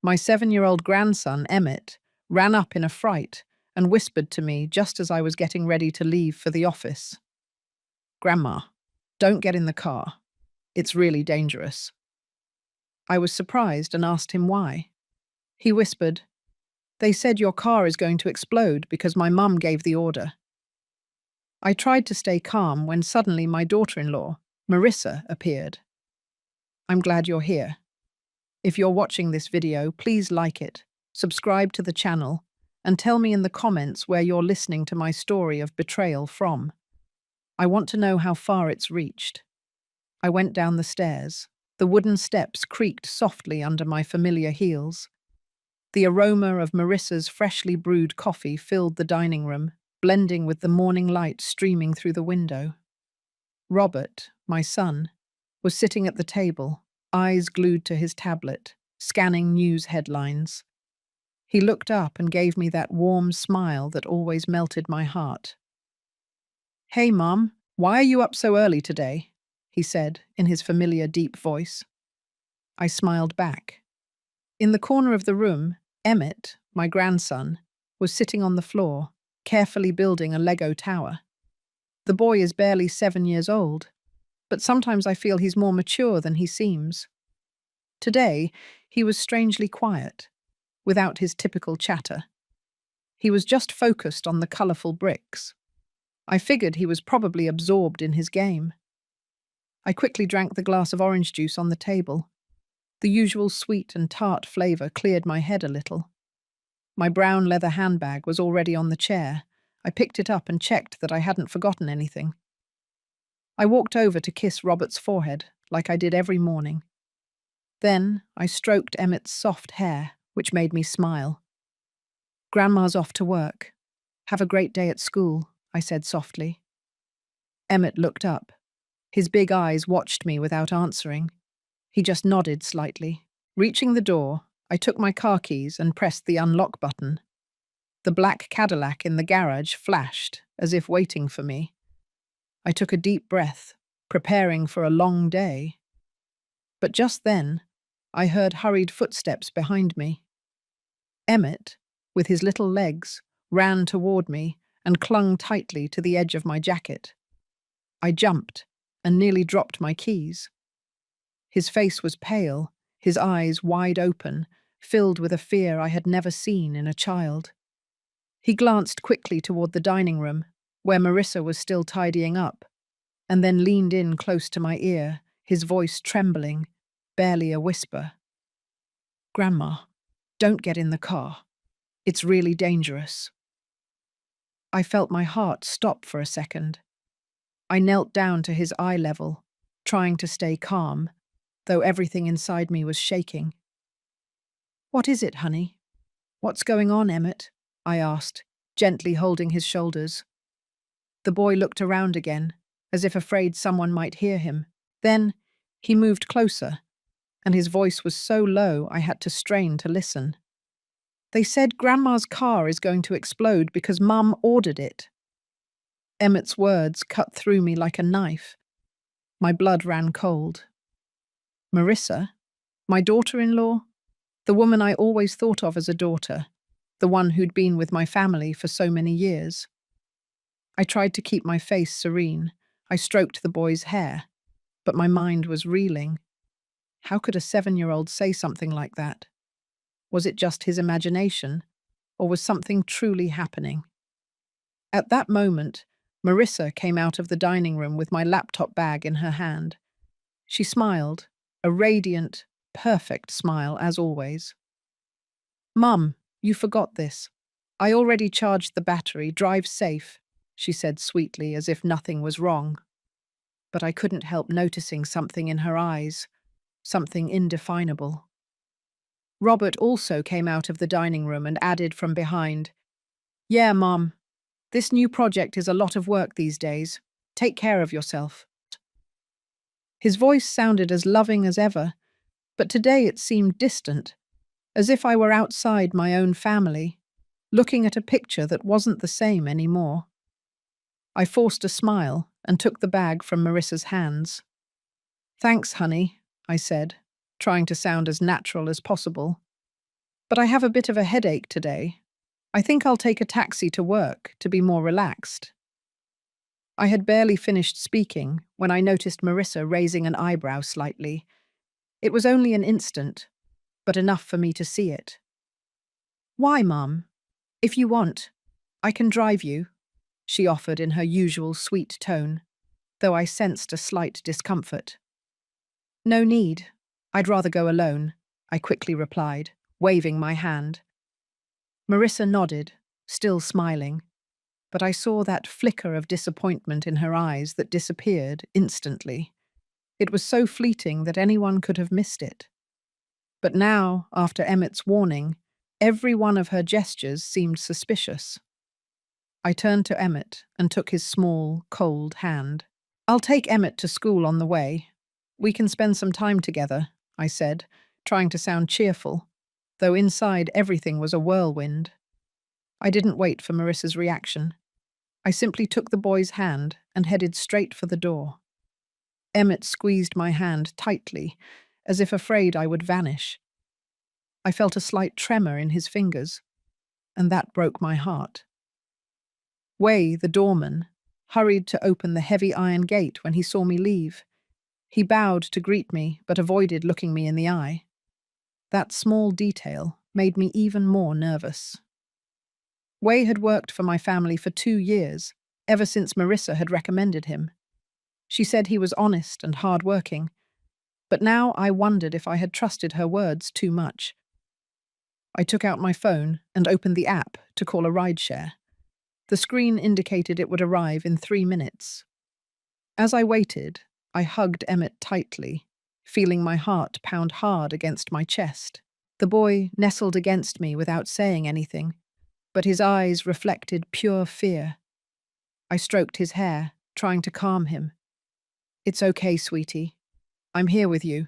My 7-year-old grandson, Emmett, ran up in a fright and whispered to me just as I was getting ready to leave for the office. "Grandma, don't get in the car. It's really dangerous." I was surprised and asked him why. He whispered, "They said your car is going to explode because my mum gave the order." I tried to stay calm when suddenly my daughter-in-law, Marissa, appeared. "I'm glad you're here. If you're watching this video, please like it, subscribe to the channel, and tell me in the comments where you're listening to my story of betrayal from. I want to know how far it's reached." I went down the stairs. The wooden steps creaked softly under my familiar heels. The aroma of Marissa's freshly brewed coffee filled the dining room, blending with the morning light streaming through the window. Robert, my son, was sitting at the table, eyes glued to his tablet, scanning news headlines. He looked up and gave me that warm smile that always melted my heart. "Hey, Mum, why are you up so early today?" he said in his familiar deep voice. I smiled back. In the corner of the room, Emmett, my grandson, was sitting on the floor, carefully building a Lego tower. The boy is barely 7 years old, but sometimes I feel he's more mature than he seems. Today, he was strangely quiet, without his typical chatter. He was just focused on the colourful bricks. I figured he was probably absorbed in his game. I quickly drank the glass of orange juice on the table. The usual sweet and tart flavour cleared my head a little. My brown leather handbag was already on the chair. I picked it up and checked that I hadn't forgotten anything. I walked over to kiss Robert's forehead, like I did every morning. Then I stroked Emmett's soft hair, which made me smile. "Grandma's off to work. Have a great day at school," I said softly. Emmett looked up. His big eyes watched me without answering. He just nodded slightly. Reaching the door, I took my car keys and pressed the unlock button. The black Cadillac in the garage flashed, as if waiting for me. I took a deep breath, preparing for a long day. But just then, I heard hurried footsteps behind me. Emmett, with his little legs, ran toward me and clung tightly to the edge of my jacket. I jumped and nearly dropped my keys. His face was pale, his eyes wide open, filled with a fear I had never seen in a child. He glanced quickly toward the dining room, where Marissa was still tidying up, and then leaned in close to my ear, his voice trembling, barely a whisper. "Grandma, don't get in the car. It's really dangerous." I felt my heart stop for a second. I knelt down to his eye level, trying to stay calm, though everything inside me was shaking. "What is it, honey? What's going on, Emmett?" I asked, gently holding his shoulders. The boy looked around again, as if afraid someone might hear him. Then he moved closer, and his voice was so low I had to strain to listen. "They said Grandma's car is going to explode because Mum ordered it." Emmett's words cut through me like a knife. My blood ran cold. Marissa? My daughter-in-law? The woman I always thought of as a daughter, the one who'd been with my family for so many years. I tried to keep my face serene. I stroked the boy's hair, but my mind was reeling. How could a 7-year-old say something like that? Was it just his imagination, or was something truly happening? At that moment, Marissa came out of the dining room with my laptop bag in her hand. She smiled, a radiant, perfect smile as always. "Mum, you forgot this. I already charged the battery. Drive safe," she said sweetly, as if nothing was wrong. But I couldn't help noticing something in her eyes, something indefinable. Robert also came out of the dining room and added from behind, "Yeah, Mom, this new project is a lot of work these days. Take care of yourself." His voice sounded as loving as ever, but today it seemed distant, as if I were outside my own family, looking at a picture that wasn't the same anymore. I forced a smile and took the bag from Marissa's hands. "Thanks, honey," I said, trying to sound as natural as possible. but I have a bit of a headache today. I think I'll take a taxi to work to be more relaxed. I had barely finished speaking when I noticed Marissa raising an eyebrow slightly. It was only an instant, but enough for me to see it. Why, Mum? If you want, I can drive you, she offered in her usual sweet tone, though I sensed a slight discomfort. No need. I'd rather go alone, I quickly replied, waving my hand. Marissa nodded, still smiling, but I saw that flicker of disappointment in her eyes that disappeared instantly. It was so fleeting that anyone could have missed it. But now, after Emmett's warning, every one of her gestures seemed suspicious. I turned to Emmett and took his small, cold hand. I'll take Emmett to school on the way. We can spend some time together, I said, trying to sound cheerful, though inside everything was a whirlwind. I didn't wait for Marissa's reaction. I simply took the boy's hand and headed straight for the door. Emmett squeezed my hand tightly, as if afraid I would vanish. I felt a slight tremor in his fingers, and that broke my heart. Wei, the doorman, hurried to open the heavy iron gate when he saw me leave. He bowed to greet me, but avoided looking me in the eye. That small detail made me even more nervous. Wei had worked for my family for 2 years, ever since Marissa had recommended him. She said he was honest and hard-working, but now I wondered if I had trusted her words too much. I took out my phone and opened the app to call a rideshare. The screen indicated it would arrive in 3 minutes. As I waited, I hugged Emmett tightly, feeling my heart pound hard against my chest. The boy nestled against me without saying anything, but his eyes reflected pure fear. I stroked his hair, trying to calm him. It's okay, sweetie. I'm here with you.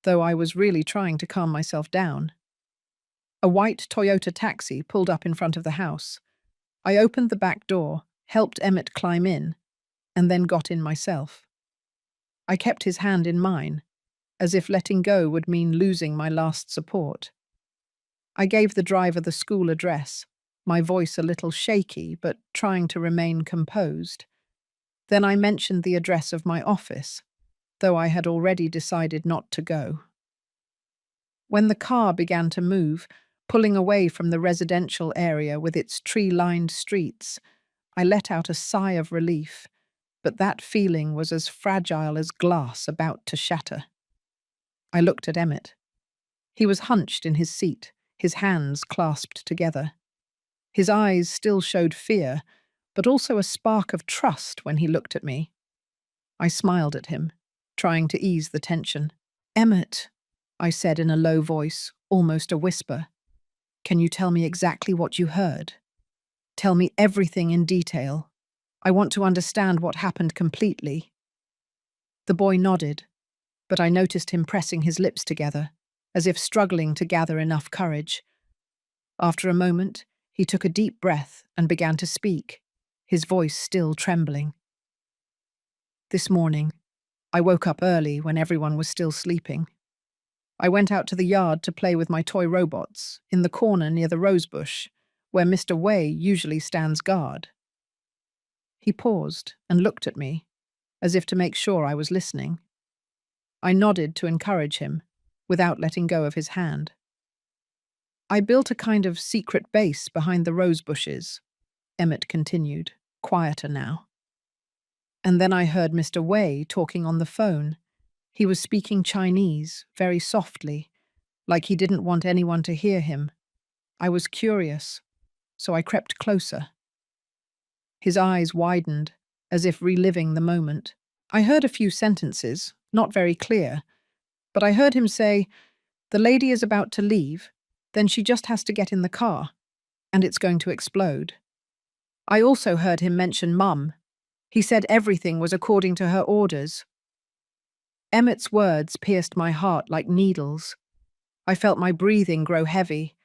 Though I was really trying to calm myself down. A white Toyota taxi pulled up in front of the house. I opened the back door, helped Emmett climb in, and then got in myself. I kept his hand in mine, as if letting go would mean losing my last support. I gave the driver the school address, my voice a little shaky but trying to remain composed. Then I mentioned the address of my office, though I had already decided not to go. When the car began to move, pulling away from the residential area with its tree-lined streets, I let out a sigh of relief, but that feeling was as fragile as glass about to shatter. I looked at Emmett. He was hunched in his seat, his hands clasped together. His eyes still showed fear, but also a spark of trust when he looked at me. I smiled at him, trying to ease the tension. Emmett, I said in a low voice, almost a whisper. Can you tell me exactly what you heard? Tell me everything in detail. I want to understand what happened completely. The boy nodded, but I noticed him pressing his lips together, as if struggling to gather enough courage. After a moment, he took a deep breath and began to speak, his voice still trembling. This morning, I woke up early when everyone was still sleeping. I went out to the yard to play with my toy robots, in the corner near the rosebush, where Mr. Wei usually stands guard. He paused and looked at me, as if to make sure I was listening. I nodded to encourage him, without letting go of his hand. I built a kind of secret base behind the rose bushes, Emmett continued, quieter now. And then I heard Mr. Wei talking on the phone. He was speaking Chinese, very softly, like he didn't want anyone to hear him. I was curious, so I crept closer. His eyes widened, as if reliving the moment. I heard a few sentences, not very clear, but I heard him say, "The lady is about to leave, then she just has to get in the car, and it's going to explode." I also heard him mention Mum. He said everything was according to her orders. Emmett's words pierced my heart like needles. I felt my breathing grow heavy,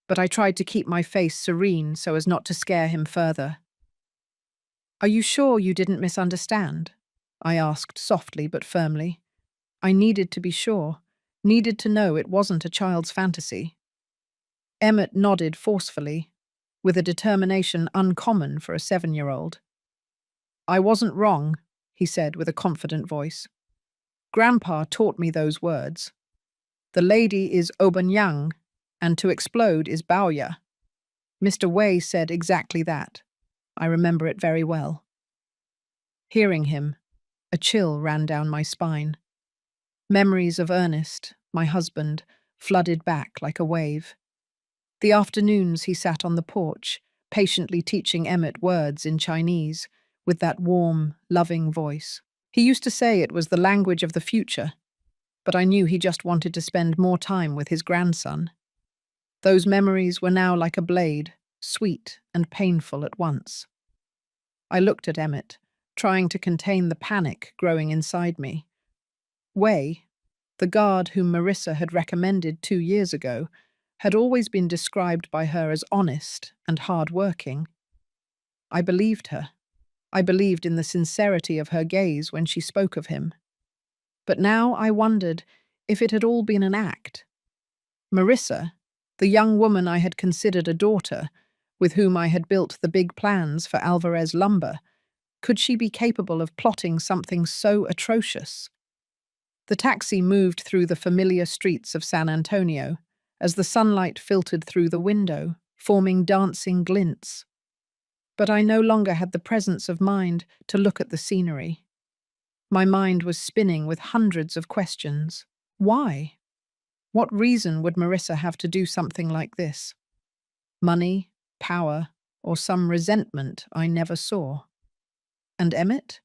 but I tried to keep my face serene so as not to scare him further. Are you sure you didn't misunderstand? I asked softly but firmly. I needed to be sure, needed to know it wasn't a child's fantasy. Emmett nodded forcefully, with a determination uncommon for a 7-year-old. I wasn't wrong, he said with a confident voice. Grandpa taught me those words. The lady is Obanyang, and to explode is Baoya. Mr. Wei said exactly that. I remember it very well. Hearing him, a chill ran down my spine. Memories of Ernest, my husband, flooded back like a wave. The afternoons he sat on the porch, patiently teaching Emmett words in Chinese, with that warm, loving voice. He used to say it was the language of the future, but I knew he just wanted to spend more time with his grandson. Those memories were now like a blade, sweet and painful at once. I looked at Emmett, trying to contain the panic growing inside me. Wei, the guard whom Marissa had recommended 2 years ago, had always been described by her as honest and hard-working. I believed her. I believed in the sincerity of her gaze when she spoke of him. But now I wondered if it had all been an act. Marissa, the young woman I had considered a daughter, with whom I had built the big plans for Alvarez Lumber, could she be capable of plotting something so atrocious? The taxi moved through the familiar streets of San Antonio as the sunlight filtered through the window, forming dancing glints. But I no longer had the presence of mind to look at the scenery. My mind was spinning with hundreds of questions. Why? What reason would Marissa have to do something like this? Money, power, or some resentment I never saw? And Emmett?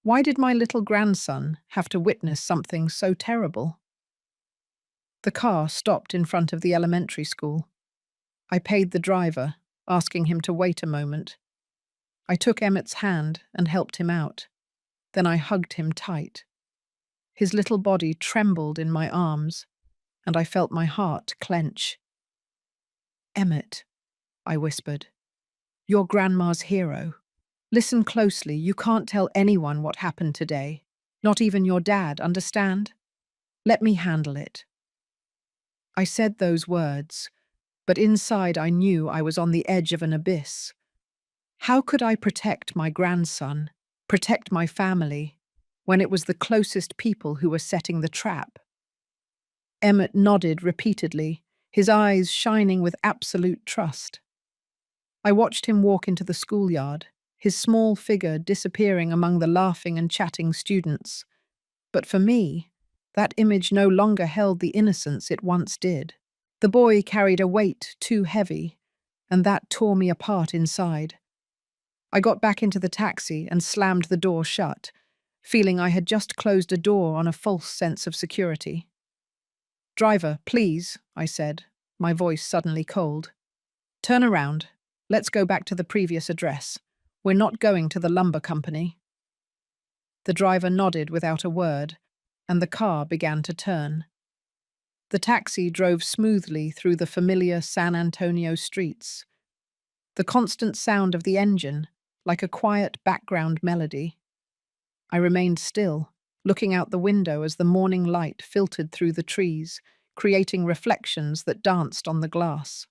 Why did my little grandson have to witness something so terrible? The car stopped in front of the elementary school. I paid the driver, asking him to wait a moment. I took Emmett's hand and helped him out. Then I hugged him tight. His little body trembled in my arms, and I felt my heart clench. Emmett, I whispered, you're Grandma's hero. Listen closely, you can't tell anyone what happened today. Not even your dad, understand? Let me handle it. I said those words, but inside I knew I was on the edge of an abyss. How could I protect my grandson, protect my family, when it was the closest people who were setting the trap? Emmett nodded repeatedly, his eyes shining with absolute trust. I watched him walk into the schoolyard, his small figure disappearing among the laughing and chatting students. But for me, that image no longer held the innocence it once did. The boy carried a weight too heavy, and that tore me apart inside. I got back into the taxi and slammed the door shut, feeling I had just closed a door on a false sense of security. Driver, please, I said, my voice suddenly cold. Turn around. Let's go back to the previous address. We're not going to the lumber company. The driver nodded without a word, and the car began to turn. The taxi drove smoothly through the familiar San Antonio streets. The constant sound of the engine, like a quiet background melody. I remained still, looking out the window as the morning light filtered through the trees, creating reflections that danced on the glass.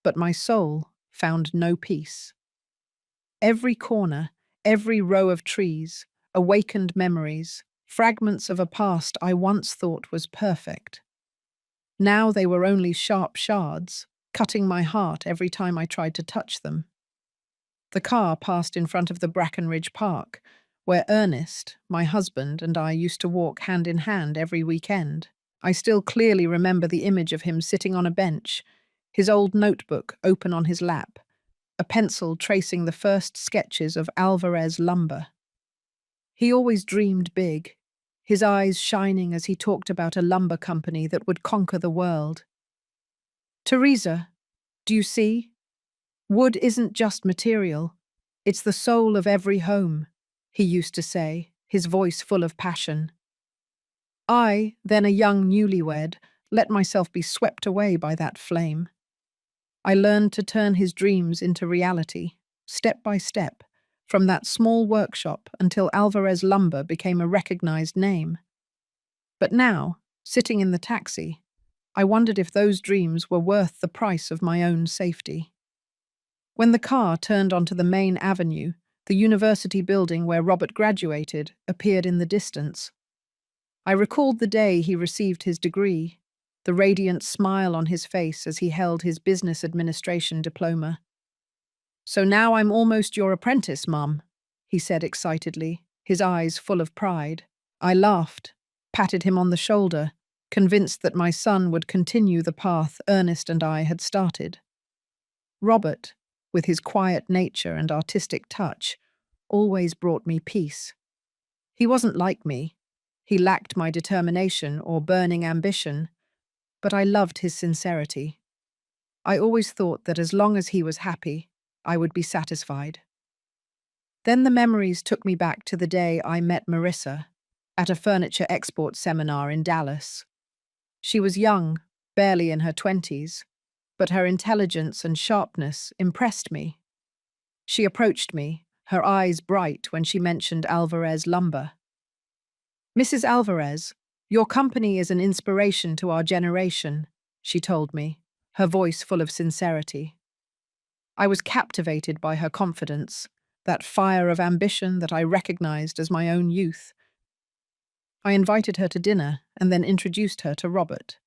But my soul found no peace. Every corner, every row of trees, awakened memories, fragments of a past I once thought was perfect. Now they were only sharp shards, cutting my heart every time I tried to touch them. The car passed in front of the Brackenridge Park, where Ernest, my husband, and I used to walk hand in hand every weekend. I still clearly remember the image of him sitting on a bench, his old notebook open on his lap, a pencil tracing the first sketches of Alvarez Lumber. He always dreamed big, his eyes shining as he talked about a lumber company that would conquer the world. Teresa, do you see? Wood isn't just material. It's the soul of every home, he used to say, his voice full of passion. I, then a young newlywed, let myself be swept away by that flame. I learned to turn his dreams into reality, step by step, from that small workshop until Alvarez Lumber became a recognized name. But now, sitting in the taxi, I wondered if those dreams were worth the price of my own safety. When the car turned onto the main avenue, the university building where Robert graduated appeared in the distance. I recalled the day he received his degree, the radiant smile on his face as he held his business administration diploma. "So now I'm almost your apprentice, Mum," he said excitedly, his eyes full of pride. I laughed, patted him on the shoulder, convinced that my son would continue the path Ernest and I had started. Robert, with his quiet nature and artistic touch, always brought me peace. He wasn't like me. He lacked my determination or burning ambition, but I loved his sincerity. I always thought that as long as he was happy, I would be satisfied. Then the memories took me back to the day I met Marissa at a furniture export seminar in Dallas. She was young, barely in her 20s, but her intelligence and sharpness impressed me. She approached me, her eyes bright when she mentioned Alvarez Lumber. "Mrs. Alvarez, your company is an inspiration to our generation," she told me, her voice full of sincerity. I was captivated by her confidence, that fire of ambition that I recognized as my own youth. I invited her to dinner and then introduced her to Robert.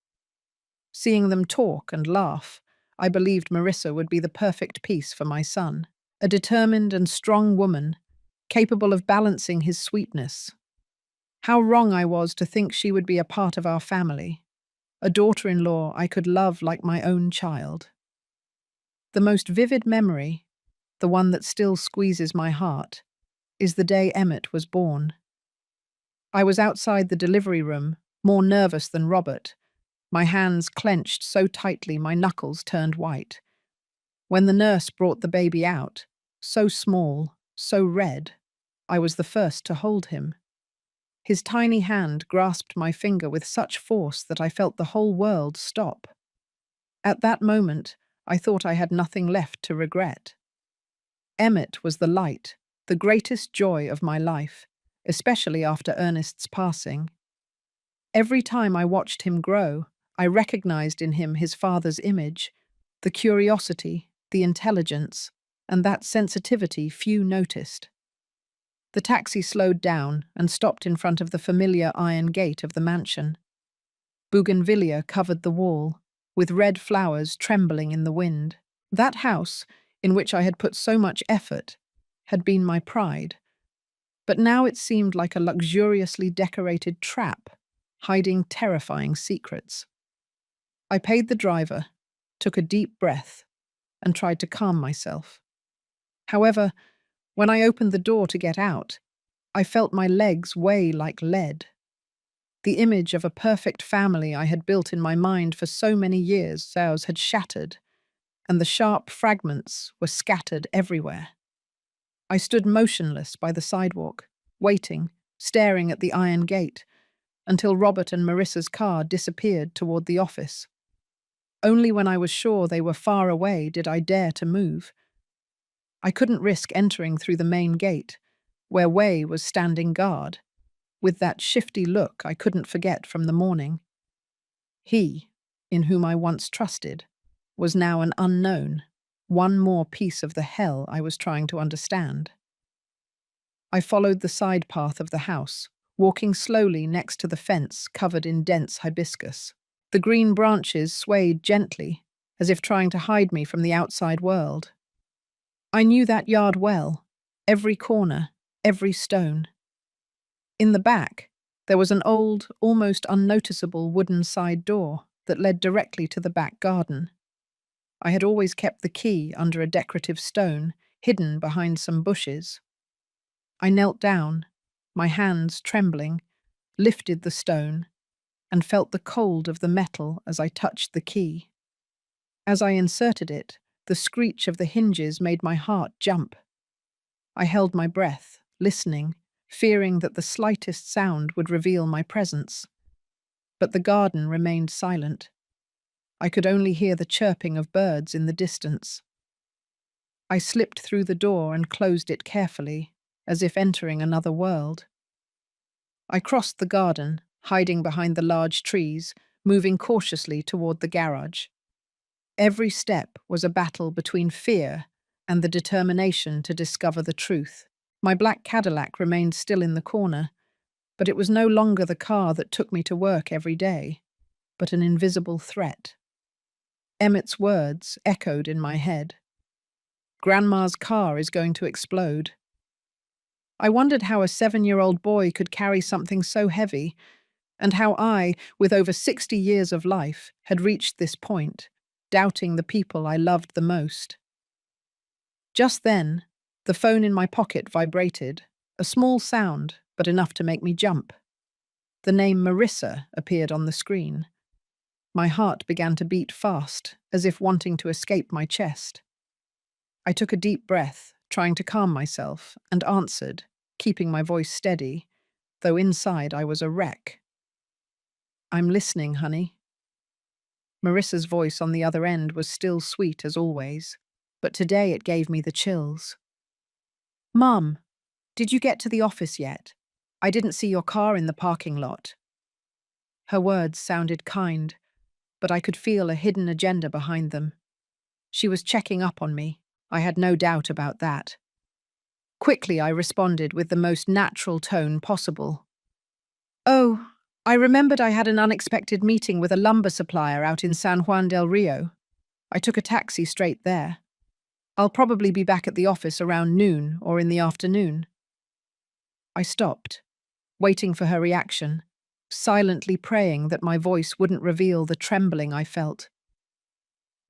Seeing them talk and laugh, I believed Marissa would be the perfect piece for my son, a determined and strong woman, capable of balancing his sweetness. How wrong I was to think she would be a part of our family, a daughter-in-law I could love like my own child. The most vivid memory, the one that still squeezes my heart, is the day Emmett was born. I was outside the delivery room, more nervous than Robert, my hands clenched so tightly my knuckles turned white. When the nurse brought the baby out, so small, so red, I was the first to hold him. His tiny hand grasped my finger with such force that I felt the whole world stop. At that moment, I thought I had nothing left to regret. Emmett was the light, the greatest joy of my life, especially after Ernest's passing. Every time I watched him grow, I recognized in him his father's image, the curiosity, the intelligence, and that sensitivity few noticed. The taxi slowed down and stopped in front of the familiar iron gate of the mansion. Bougainvillea covered the wall, with red flowers trembling in the wind. That house, in which I had put so much effort, had been my pride, but now it seemed like a luxuriously decorated trap, hiding terrifying secrets. I paid the driver, took a deep breath, and tried to calm myself. However, when I opened the door to get out, I felt my legs weigh like lead. The image of a perfect family I had built in my mind for so many years had shattered, and the sharp fragments were scattered everywhere. I stood motionless by the sidewalk, waiting, staring at the iron gate, until Robert and Marissa's car disappeared toward the office. Only when I was sure they were far away did I dare to move. I couldn't risk entering through the main gate, where Wei was standing guard, with that shifty look I couldn't forget from the morning. He, in whom I once trusted, was now an unknown, one more piece of the hell I was trying to understand. I followed the side path of the house, walking slowly next to the fence covered in dense hibiscus. The green branches swayed gently, as if trying to hide me from the outside world. I knew that yard well, every corner, every stone. In the back, there was an old, almost unnoticeable wooden side door that led directly to the back garden. I had always kept the key under a decorative stone, hidden behind some bushes. I knelt down, my hands trembling, lifted the stone, and felt the cold of the metal as I touched the key. As I inserted it, the screech of the hinges made my heart jump. I held my breath, listening, fearing that the slightest sound would reveal my presence. But the garden remained silent. I could only hear the chirping of birds in the distance. I slipped through the door and closed it carefully, as if entering another world. I crossed the garden, hiding behind the large trees, moving cautiously toward the garage. Every step was a battle between fear and the determination to discover the truth. My black Cadillac remained still in the corner, but it was no longer the car that took me to work every day, but an invisible threat. Emmett's words echoed in my head. Grandma's car is going to explode. I wondered how a 7-year-old boy could carry something so heavy, and how I, with over 60 years of life, had reached this point, doubting the people I loved the most. Just then, the phone in my pocket vibrated, a small sound, but enough to make me jump. The name Marissa appeared on the screen. My heart began to beat fast, as if wanting to escape my chest. I took a deep breath, trying to calm myself, and answered, keeping my voice steady, though inside I was a wreck. "I'm listening, honey." Marissa's voice on the other end was still sweet as always, but today it gave me the chills. "Mum, did you get to the office yet? I didn't see your car in the parking lot." Her words sounded kind, but I could feel a hidden agenda behind them. She was checking up on me. I had no doubt about that. Quickly, I responded with the most natural tone possible. "Oh, I remembered I had an unexpected meeting with a lumber supplier out in San Juan del Rio. I took a taxi straight there. I'll probably be back at the office around noon or in the afternoon." I stopped, waiting for her reaction, silently praying that my voice wouldn't reveal the trembling I felt.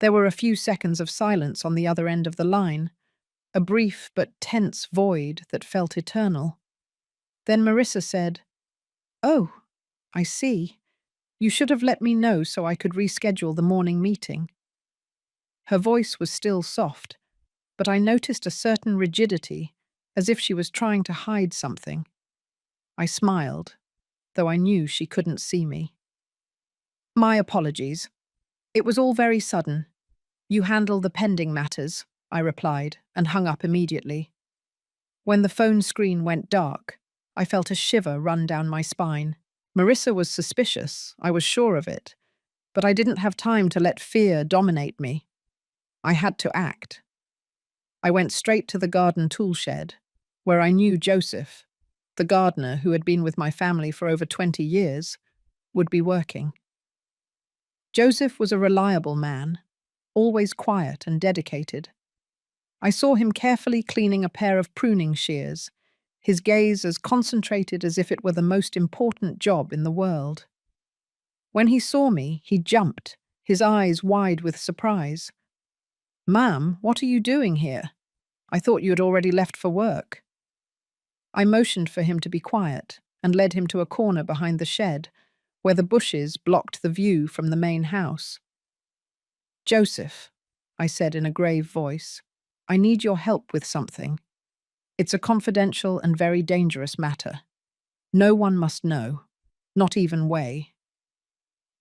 There were a few seconds of silence on the other end of the line, a brief but tense void that felt eternal. Then Marissa said, "Oh, I see. You should have let me know so I could reschedule the morning meeting." Her voice was still soft, but I noticed a certain rigidity, as if she was trying to hide something. I smiled, though I knew she couldn't see me. "My apologies. It was all very sudden. You handle the pending matters," I replied, and hung up immediately. When the phone screen went dark, I felt a shiver run down my spine. Marissa was suspicious, I was sure of it, but I didn't have time to let fear dominate me. I had to act. I went straight to the garden tool shed, where I knew Joseph, the gardener who had been with my family for over 20 years, would be working. Joseph was a reliable man, always quiet and dedicated. I saw him carefully cleaning a pair of pruning shears, his gaze as concentrated as if it were the most important job in the world. When he saw me, he jumped, his eyes wide with surprise. "Ma'am, what are you doing here? I thought you had already left for work." I motioned for him to be quiet and led him to a corner behind the shed, where the bushes blocked the view from the main house. "Joseph," I said in a grave voice, "I need your help with something. It's a confidential and very dangerous matter. No one must know, not even Wei."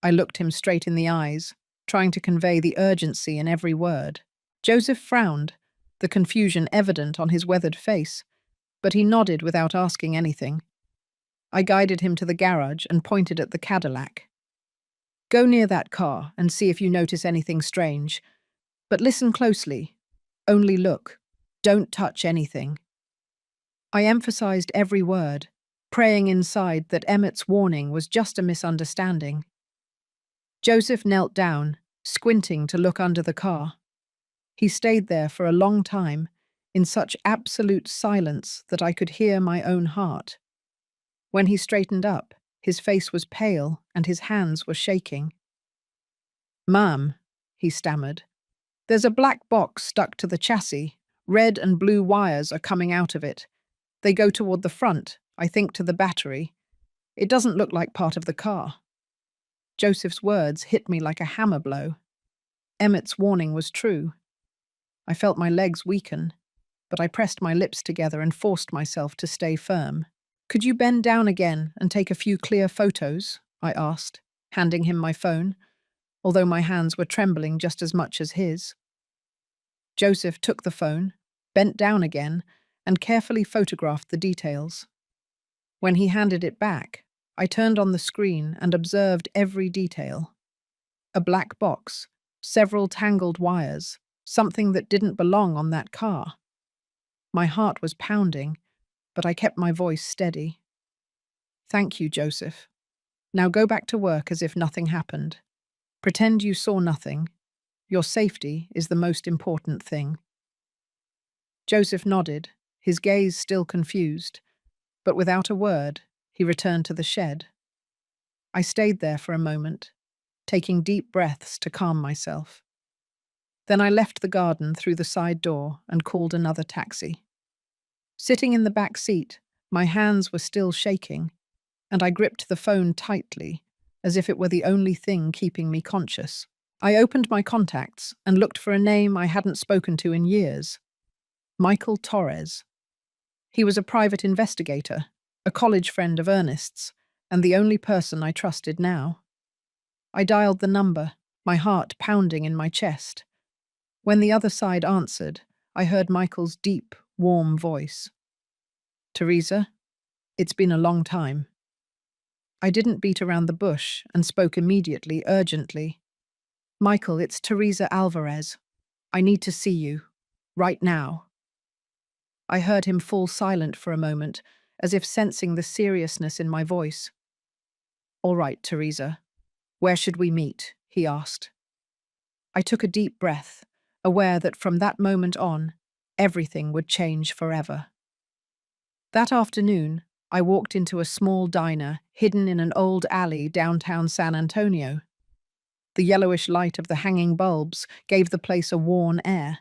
I looked him straight in the eyes, trying to convey the urgency in every word. Joseph frowned, the confusion evident on his weathered face, but he nodded without asking anything. I guided him to the garage and pointed at the Cadillac. "Go near that car and see if you notice anything strange. But listen closely. Only look. Don't touch anything." I emphasized every word, praying inside that Emmett's warning was just a misunderstanding. Joseph knelt down, squinting to look under the car. He stayed there for a long time, in such absolute silence that I could hear my own heart. When he straightened up, his face was pale and his hands were shaking. "Ma'am," he stammered, "there's a black box stuck to the chassis. Red and blue wires are coming out of it. They go toward the front, I think to the battery. It doesn't look like part of the car." Joseph's words hit me like a hammer blow. Emmett's warning was true. I felt my legs weaken, but I pressed my lips together and forced myself to stay firm. "Could you bend down again and take a few clear photos?" I asked, handing him my phone, although my hands were trembling just as much as his. Joseph took the phone, bent down again, and carefully photographed the details. When he handed it back, I turned on the screen and observed every detail. A black box, several tangled wires, something that didn't belong on that car. My heart was pounding, but I kept my voice steady. Thank you, Joseph. Now go back to work as if nothing happened. Pretend you saw nothing. Your safety is the most important thing. Joseph nodded, his gaze still confused, but without a word, he returned to the shed. I stayed there for a moment, taking deep breaths to calm myself. Then I left the garden through the side door and called another taxi. Sitting in the back seat, my hands were still shaking, and I gripped the phone tightly, as if it were the only thing keeping me conscious. I opened my contacts and looked for a name I hadn't spoken to in years. Michael Torres. He was a private investigator, a college friend of Ernest's, and the only person I trusted now. I dialed the number, my heart pounding in my chest. When the other side answered, I heard Michael's deep, warm voice. Teresa, it's been a long time. I didn't beat around the bush and spoke immediately, urgently. Michael, it's Teresa Alvarez. I need to see you. Right now. I heard him fall silent for a moment, as if sensing the seriousness in my voice. All right, Teresa. Where should we meet? He asked. I took a deep breath, aware that from that moment on, everything would change forever. That afternoon, I walked into a small diner hidden in an old alley downtown San Antonio. The yellowish light of the hanging bulbs gave the place a worn air.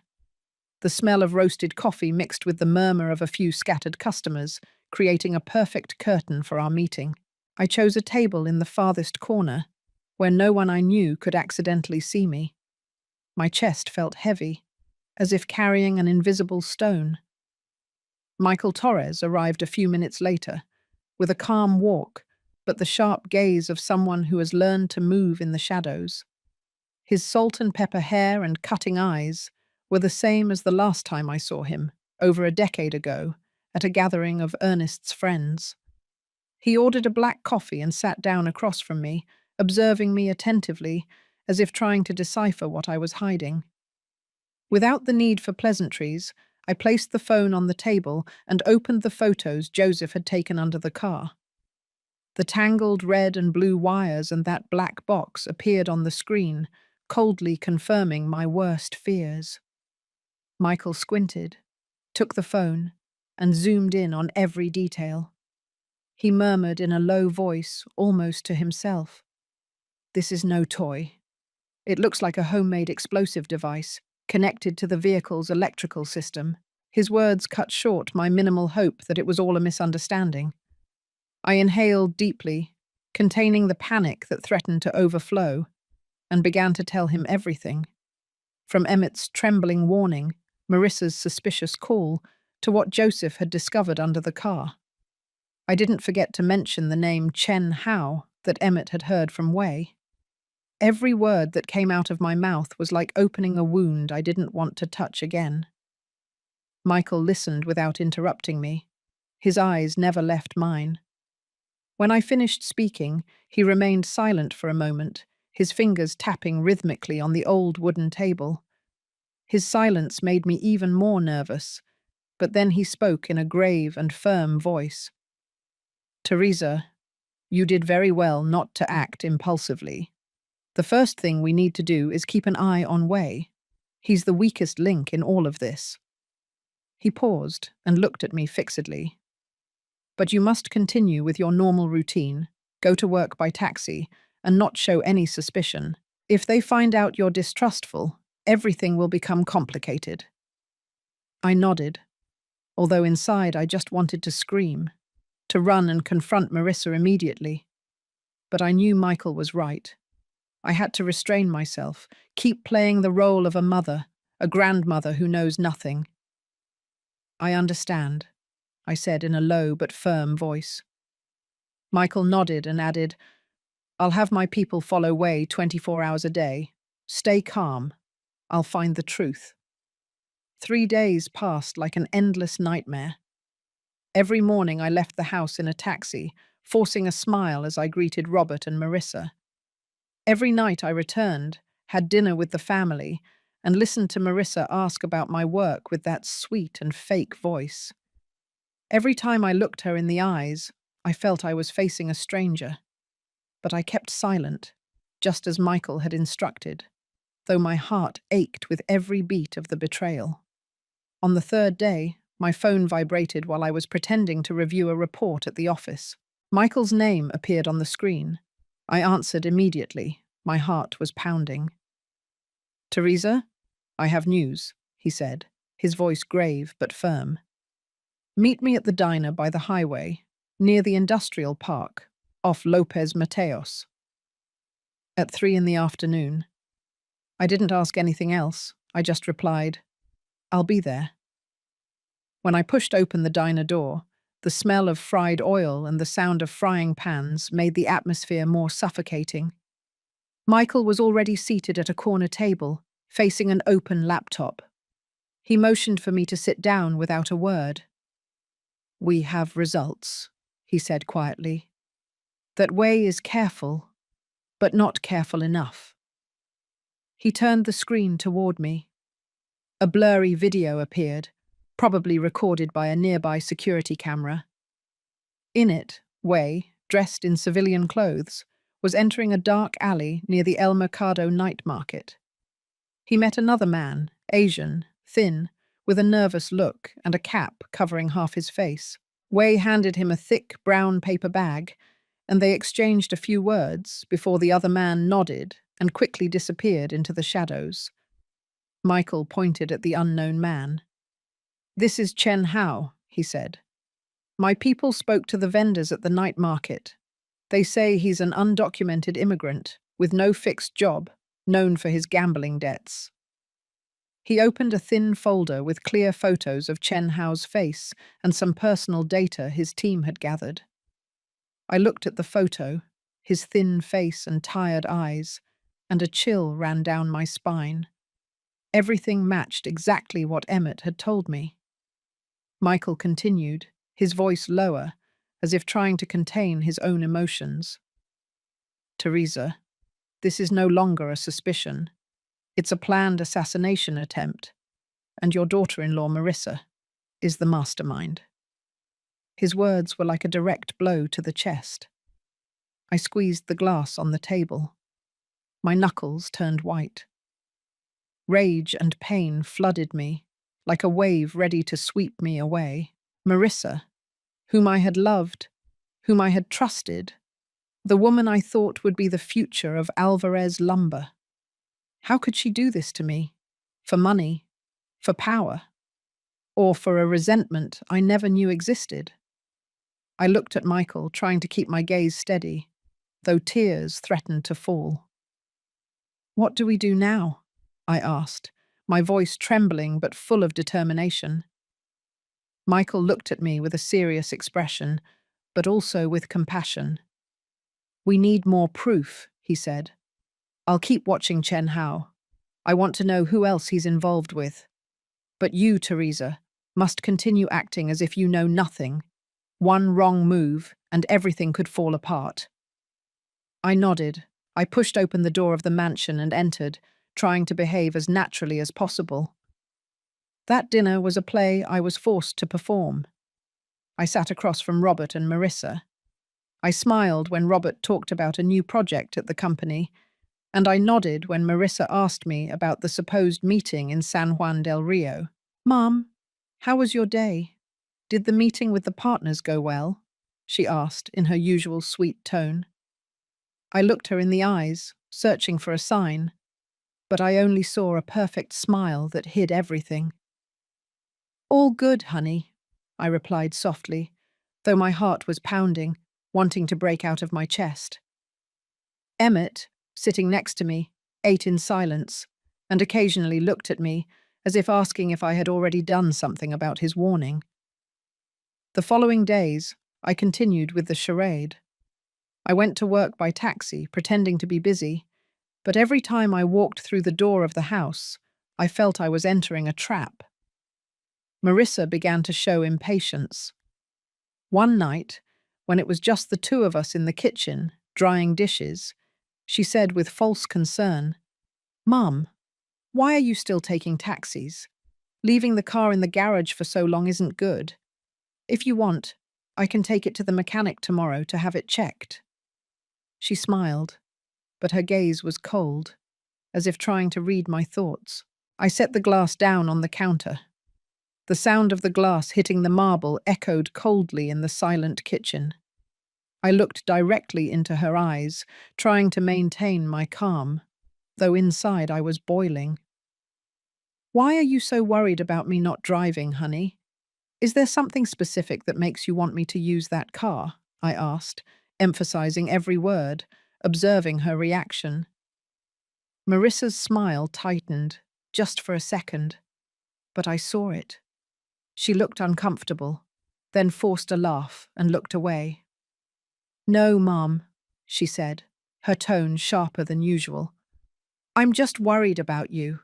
The smell of roasted coffee mixed with the murmur of a few scattered customers, creating a perfect curtain for our meeting. I chose a table in the farthest corner, where no one I knew could accidentally see me. My chest felt heavy, as if carrying an invisible stone. Michael Torres arrived a few minutes later, with a calm walk, but the sharp gaze of someone who has learned to move in the shadows. His salt and pepper hair and cutting eyes were the same as the last time I saw him, over a decade ago, at a gathering of Ernest's friends. He ordered a black coffee and sat down across from me, observing me attentively, as if trying to decipher what I was hiding. Without the need for pleasantries, I placed the phone on the table and opened the photos Joseph had taken under the car. The tangled red and blue wires and that black box appeared on the screen, coldly confirming my worst fears. Michael squinted, took the phone, and zoomed in on every detail. He murmured in a low voice, almost to himself. This is no toy. It looks like a homemade explosive device, connected to the vehicle's electrical system. His words cut short my minimal hope that it was all a misunderstanding. I inhaled deeply, containing the panic that threatened to overflow, and began to tell him everything. From Emmett's trembling warning, Marissa's suspicious call, to what Joseph had discovered under the car. I didn't forget to mention the name Chen Hao that Emmett had heard from Wei. Every word that came out of my mouth was like opening a wound I didn't want to touch again. Michael listened without interrupting me. His eyes never left mine. When I finished speaking, he remained silent for a moment, his fingers tapping rhythmically on the old wooden table. His silence made me even more nervous, but then he spoke in a grave and firm voice. Teresa, you did very well not to act impulsively. The first thing we need to do is keep an eye on Wei. He's the weakest link in all of this. He paused and looked at me fixedly. But you must continue with your normal routine, go to work by taxi, and not show any suspicion. If they find out you're distrustful, everything will become complicated. I nodded, although inside I just wanted to scream, to run and confront Marissa immediately. But I knew Michael was right. I had to restrain myself, keep playing the role of a mother, a grandmother who knows nothing. I understand, I said in a low but firm voice. Michael nodded and added, I'll have my people follow Wei 24 hours a day. Stay calm. I'll find the truth. 3 days passed like an endless nightmare. Every morning I left the house in a taxi, forcing a smile as I greeted Robert and Marissa. Every night I returned, had dinner with the family, and listened to Marissa ask about my work with that sweet and fake voice. Every time I looked her in the eyes, I felt I was facing a stranger. But I kept silent, just as Michael had instructed, though my heart ached with every beat of the betrayal. On the third day, my phone vibrated while I was pretending to review a report at the office. Michael's name appeared on the screen. I answered immediately. My heart was pounding. "Teresa, I have news," he said, his voice grave but firm. "Meet me at the diner by the highway, near the industrial park, off Lopez Mateos, at 3 in the afternoon." I didn't ask anything else. I just replied, "I'll be there." When I pushed open the diner door, the smell of fried oil and the sound of frying pans made the atmosphere more suffocating. Michael was already seated at a corner table, facing an open laptop. He motioned for me to sit down without a word. "We have results," he said quietly. "That Wei is careful, but not careful enough." He turned the screen toward me. A blurry video appeared, probably recorded by a nearby security camera. In it, Wei, dressed in civilian clothes, was entering a dark alley near the El Mercado night market. He met another man, Asian, thin, with a nervous look and a cap covering half his face. Wei handed him a thick brown paper bag, and they exchanged a few words before the other man nodded and quickly disappeared into the shadows. Michael pointed at the unknown man. "This is Chen Hao," he said. "My people spoke to the vendors at the night market. They say he's an undocumented immigrant with no fixed job, known for his gambling debts." He opened a thin folder with clear photos of Chen Hao's face and some personal data his team had gathered. I looked at the photo, his thin face and tired eyes, and a chill ran down my spine. Everything matched exactly what Emmett had told me. Michael continued, his voice lower, as if trying to contain his own emotions. "Teresa, this is no longer a suspicion. It's a planned assassination attempt, and your daughter-in-law, Marissa, is the mastermind." His words were like a direct blow to the chest. I squeezed the glass on the table. My knuckles turned white. Rage and pain flooded me, like a wave ready to sweep me away. Marissa, whom I had loved, whom I had trusted, the woman I thought would be the future of Alvarez Lumber. How could she do this to me? For money? For power? Or for a resentment I never knew existed? I looked at Michael, trying to keep my gaze steady, though tears threatened to fall. "What do we do now?" I asked, my voice trembling but full of determination. Michael looked at me with a serious expression, but also with compassion. "We need more proof," he said. "I'll keep watching Chen Hao. I want to know who else he's involved with. But you, Teresa, must continue acting as if you know nothing. One wrong move, and everything could fall apart." I nodded. I pushed open the door of the mansion and entered, trying to behave as naturally as possible. That dinner was a play I was forced to perform. I sat across from Robert and Marissa. I smiled when Robert talked about a new project at the company, and I nodded when Marissa asked me about the supposed meeting in San Juan del Rio. "Mom, how was your day? Did the meeting with the partners go well?" she asked in her usual sweet tone. I looked her in the eyes, searching for a sign, but I only saw a perfect smile that hid everything. "All good, honey," I replied softly, though my heart was pounding, wanting to break out of my chest. Emmett, sitting next to me, ate in silence, and occasionally looked at me, as if asking if I had already done something about his warning. The following days, I continued with the charade. I went to work by taxi, pretending to be busy, but every time I walked through the door of the house, I felt I was entering a trap. Marissa began to show impatience. One night, When it was just the two of us in the kitchen, drying dishes, she said with false concern, "Mum, why are you still taking taxis? Leaving the car in the garage for so long isn't good. If you want, I can take it to the mechanic tomorrow to have it checked." She smiled, but her gaze was cold, as if trying to read my thoughts. I set the glass down on the counter. The sound of the glass hitting the marble echoed coldly in the silent kitchen. I looked directly into her eyes, trying to maintain my calm, though inside I was boiling. "Why are you so worried about me not driving, honey? Is there something specific that makes you want me to use that car?" I asked, emphasizing every word, observing her reaction. Marissa's smile tightened, just for a second, but I saw it. She looked uncomfortable, then forced a laugh and looked away. "No, Mom," she said, her tone sharper than usual. "I'm just worried about you.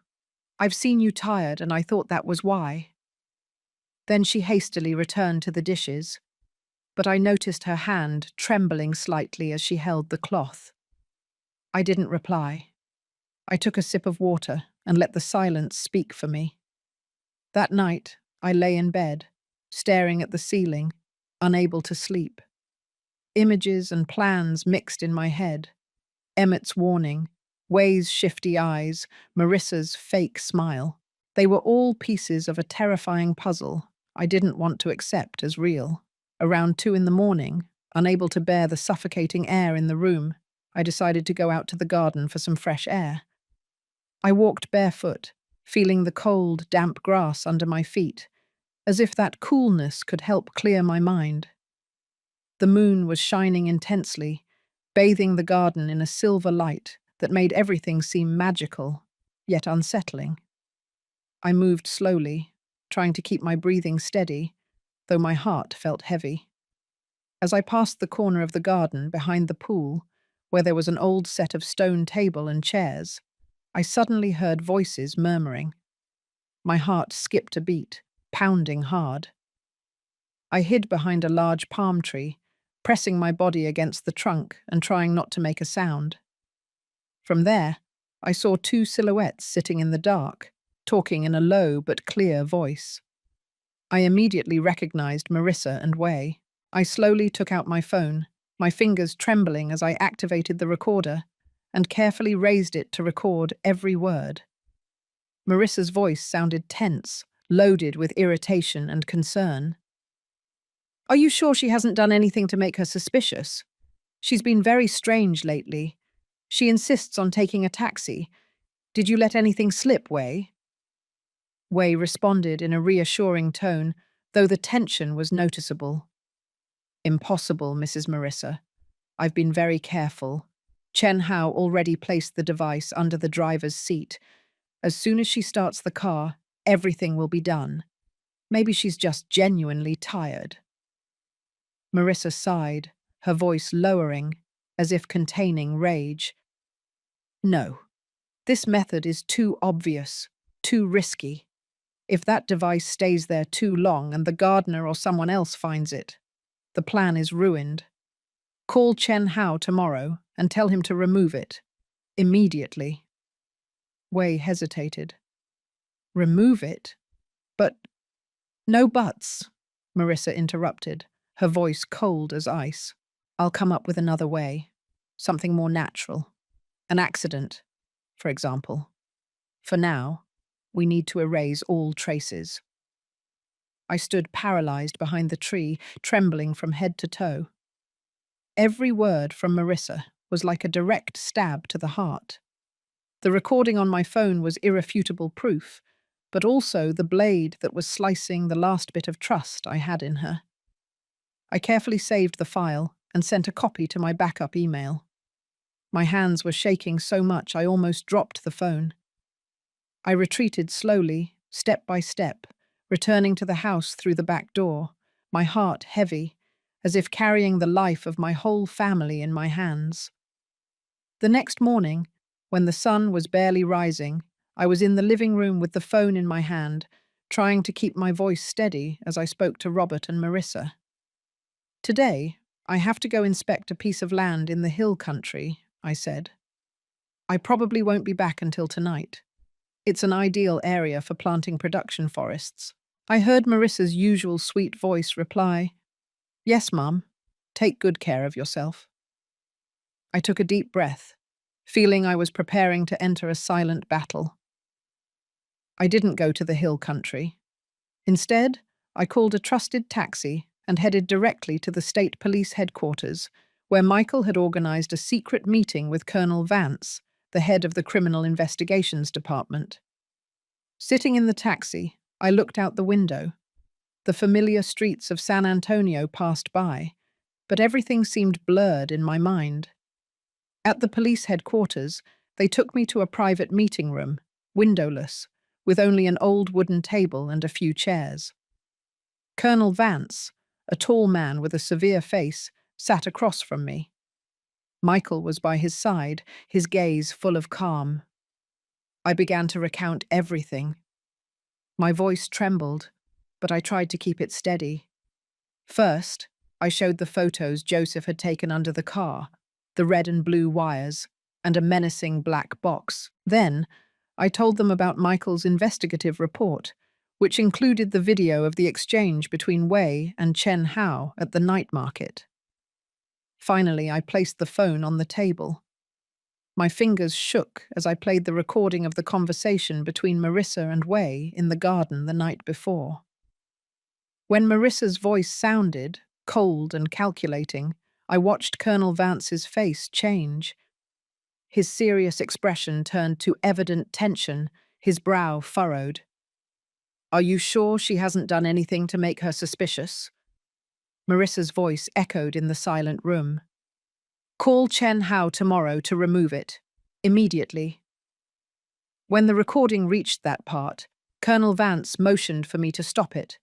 I've seen you tired and I thought that was why." Then she hastily returned to the dishes, but I noticed her hand trembling slightly as she held the cloth. I didn't reply. I took a sip of water and let the silence speak for me. That night, I lay in bed, staring at the ceiling, unable to sleep. Images and plans mixed in my head. Emmett's warning, Way's shifty eyes, Marissa's fake smile. They were all pieces of a terrifying puzzle I didn't want to accept as real. Around 2 in the morning, unable to bear the suffocating air in the room, I decided to go out to the garden for some fresh air. I walked barefoot, feeling the cold, damp grass under my feet, as if that coolness could help clear my mind. The moon was shining intensely, bathing the garden in a silver light that made everything seem magical, yet unsettling. I moved slowly, trying to keep my breathing steady, though my heart felt heavy. As I passed the corner of the garden behind the pool, where there was an old set of stone table and chairs, I suddenly heard voices murmuring. My heart skipped a beat, pounding hard. I hid behind a large palm tree, pressing my body against the trunk and trying not to make a sound. From there, I saw 2 silhouettes sitting in the dark, talking in a low but clear voice. I immediately recognized Marissa and Way. I slowly took out my phone, my fingers trembling as I activated the recorder, and carefully raised it to record every word. Marissa's voice sounded tense, loaded with irritation and concern. "Are you sure she hasn't done anything to make her suspicious? She's been very strange lately. She insists on taking a taxi. Did you let anything slip, Way?" Way responded in a reassuring tone, though the tension was noticeable. "Impossible, Mrs. Marissa. I've been very careful. Chen Hao already placed the device under the driver's seat. As soon as she starts the car, everything will be done. Maybe she's just genuinely tired." Marissa sighed, her voice lowering, as if containing rage. "No, this method is too obvious, too risky. If that device stays there too long and the gardener or someone else finds it, the plan is ruined. Call Chen Hao tomorrow and tell him to remove it. Immediately." Wei hesitated. "Remove it? But—" "No buts," Marissa interrupted, her voice cold as ice. "I'll come up with another way. Something more natural. An accident, for example. For now, we need to erase all traces." I stood paralyzed behind the tree, trembling from head to toe. Every word from Marissa was like a direct stab to the heart. The recording on my phone was irrefutable proof, but also the blade that was slicing the last bit of trust I had in her. I carefully saved the file and sent a copy to my backup email. My hands were shaking so much I almost dropped the phone. I retreated slowly, step by step, returning to the house through the back door, my heart heavy, as if carrying the life of my whole family in my hands. The next morning, when the sun was barely rising, I was in the living room with the phone in my hand, trying to keep my voice steady as I spoke to Robert and Marissa. Today, I have to go inspect a piece of land in the hill country, I said. I probably won't be back until tonight. It's an ideal area for planting production forests. I heard Marissa's usual sweet voice reply, "Yes, Mum. Take good care of yourself." I took a deep breath, feeling I was preparing to enter a silent battle. I didn't go to the hill country. Instead, I called a trusted taxi and headed directly to the state police headquarters, where Michael had organized a secret meeting with Colonel Vance, the head of the Criminal Investigations Department. Sitting in the taxi, I looked out the window. The familiar streets of San Antonio passed by, but everything seemed blurred in my mind. At the police headquarters, they took me to a private meeting room, windowless, with only an old wooden table and a few chairs. Colonel Vance, a tall man with a severe face, sat across from me. Michael was by his side, his gaze full of calm. I began to recount everything. My voice trembled, but I tried to keep it steady. First, I showed the photos Joseph had taken under the car, the red and blue wires, and a menacing black box. Then, I told them about Michael's investigative report, which included the video of the exchange between Wei and Chen Hao at the night market. Finally, I placed the phone on the table. My fingers shook as I played the recording of the conversation between Marissa and Wei in the garden the night before. When Marissa's voice sounded, cold and calculating, I watched Colonel Vance's face change. His serious expression turned to evident tension, his brow furrowed. "Are you sure she hasn't done anything to make her suspicious?" Marissa's voice echoed in the silent room. "Call Chen Hao tomorrow to remove it. Immediately." When the recording reached that part, Colonel Vance motioned for me to stop it.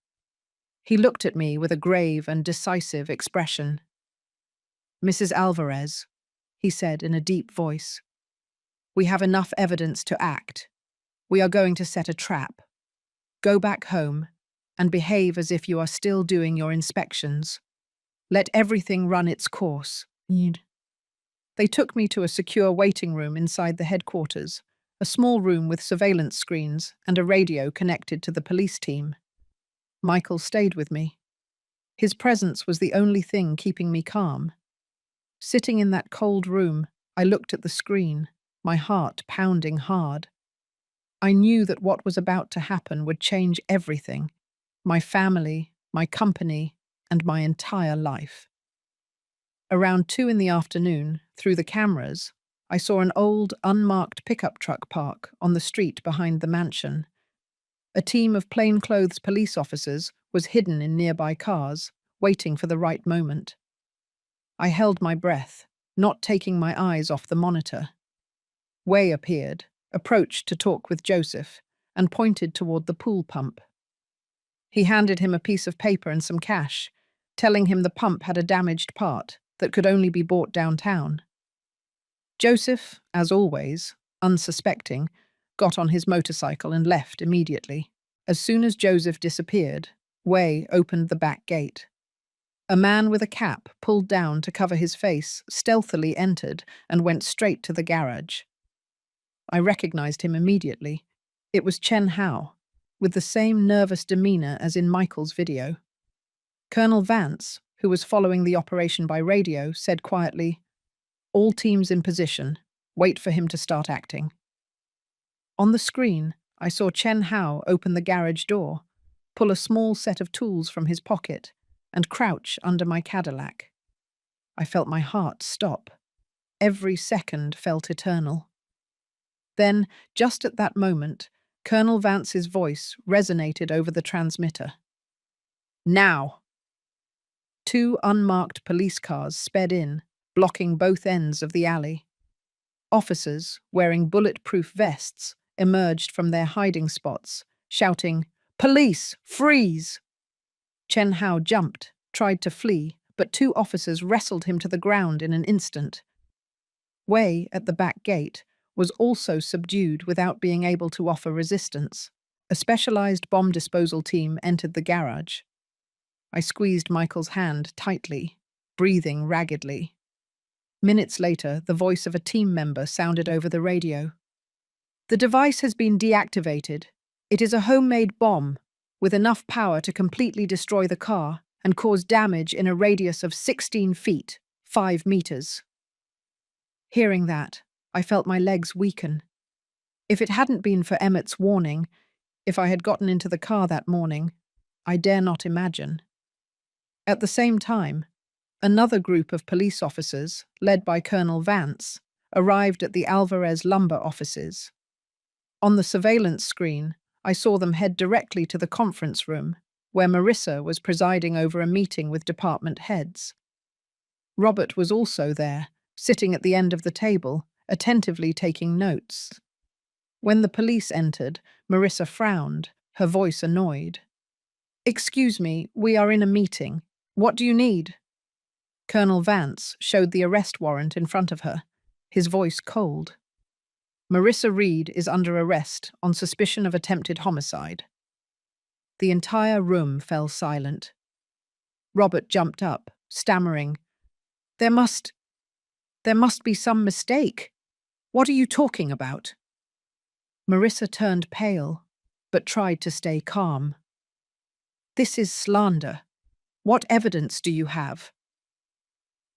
He looked at me with a grave and decisive expression. "Mrs. Alvarez," he said in a deep voice, "we have enough evidence to act. We are going to set a trap. Go back home and behave as if you are still doing your inspections. Let everything run its course." They took me to a secure waiting room inside the headquarters, a small room with surveillance screens and a radio connected to the police team. Michael stayed with me. His presence was the only thing keeping me calm. Sitting in that cold room, I looked at the screen, my heart pounding hard. I knew that what was about to happen would change everything: my family, my company, and my entire life. Around 2 in the afternoon, through the cameras, I saw an old, unmarked pickup truck park on the street behind the mansion. A team of plainclothes police officers was hidden in nearby cars, waiting for the right moment. I held my breath, not taking my eyes off the monitor. Wei appeared, approached to talk with Joseph, and pointed toward the pool pump. He handed him a piece of paper and some cash, telling him the pump had a damaged part that could only be bought downtown. Joseph, as always, unsuspecting, got on his motorcycle and left immediately. As soon as Joseph disappeared, Wei opened the back gate. A man with a cap pulled down to cover his face stealthily entered and went straight to the garage. I recognized him immediately. It was Chen Hao, with the same nervous demeanor as in Michael's video. Colonel Vance, who was following the operation by radio, said quietly, "All teams in position. Wait for him to start acting." On the screen, I saw Chen Hao open the garage door, pull a small set of tools from his pocket, and crouch under my Cadillac. I felt my heart stop. Every second felt eternal. Then, just at that moment, Colonel Vance's voice resonated over the transmitter. "Now!" 2 unmarked police cars sped in, blocking both ends of the alley. Officers, wearing bulletproof vests, emerged from their hiding spots, shouting, "Police, freeze!" Chen Hao jumped, tried to flee, but 2 officers wrestled him to the ground in an instant. Wei, at the back gate, was also subdued without being able to offer resistance. A specialized bomb disposal team entered the garage. I squeezed Michael's hand tightly. breathing raggedly. Minutes later, the voice of a team member sounded over the radio. The device has been deactivated. It is a homemade bomb with enough power to completely destroy the car and cause damage in a radius of 16 feet, 5 meters. Hearing that, I felt my legs weaken. If it hadn't been for Emmett's warning, if I had gotten into the car that morning, I dare not imagine. At the same time, another group of police officers, led by Colonel Vance, arrived at the Alvarez lumber offices. On the surveillance screen, I saw them head directly to the conference room, where Marissa was presiding over a meeting with department heads. Robert was also there, sitting at the end of the table, attentively taking notes. When the police entered, Marissa frowned, her voice annoyed. "Excuse me, we are in a meeting. What do you need?" Colonel Vance showed the arrest warrant in front of her, his voice cold. "Marissa Reed is under arrest on suspicion of attempted homicide." The entire room fell silent. Robert jumped up, stammering, There must be some mistake. What are you talking about?" Marissa turned pale, but tried to stay calm. "This is slander. What evidence do you have?"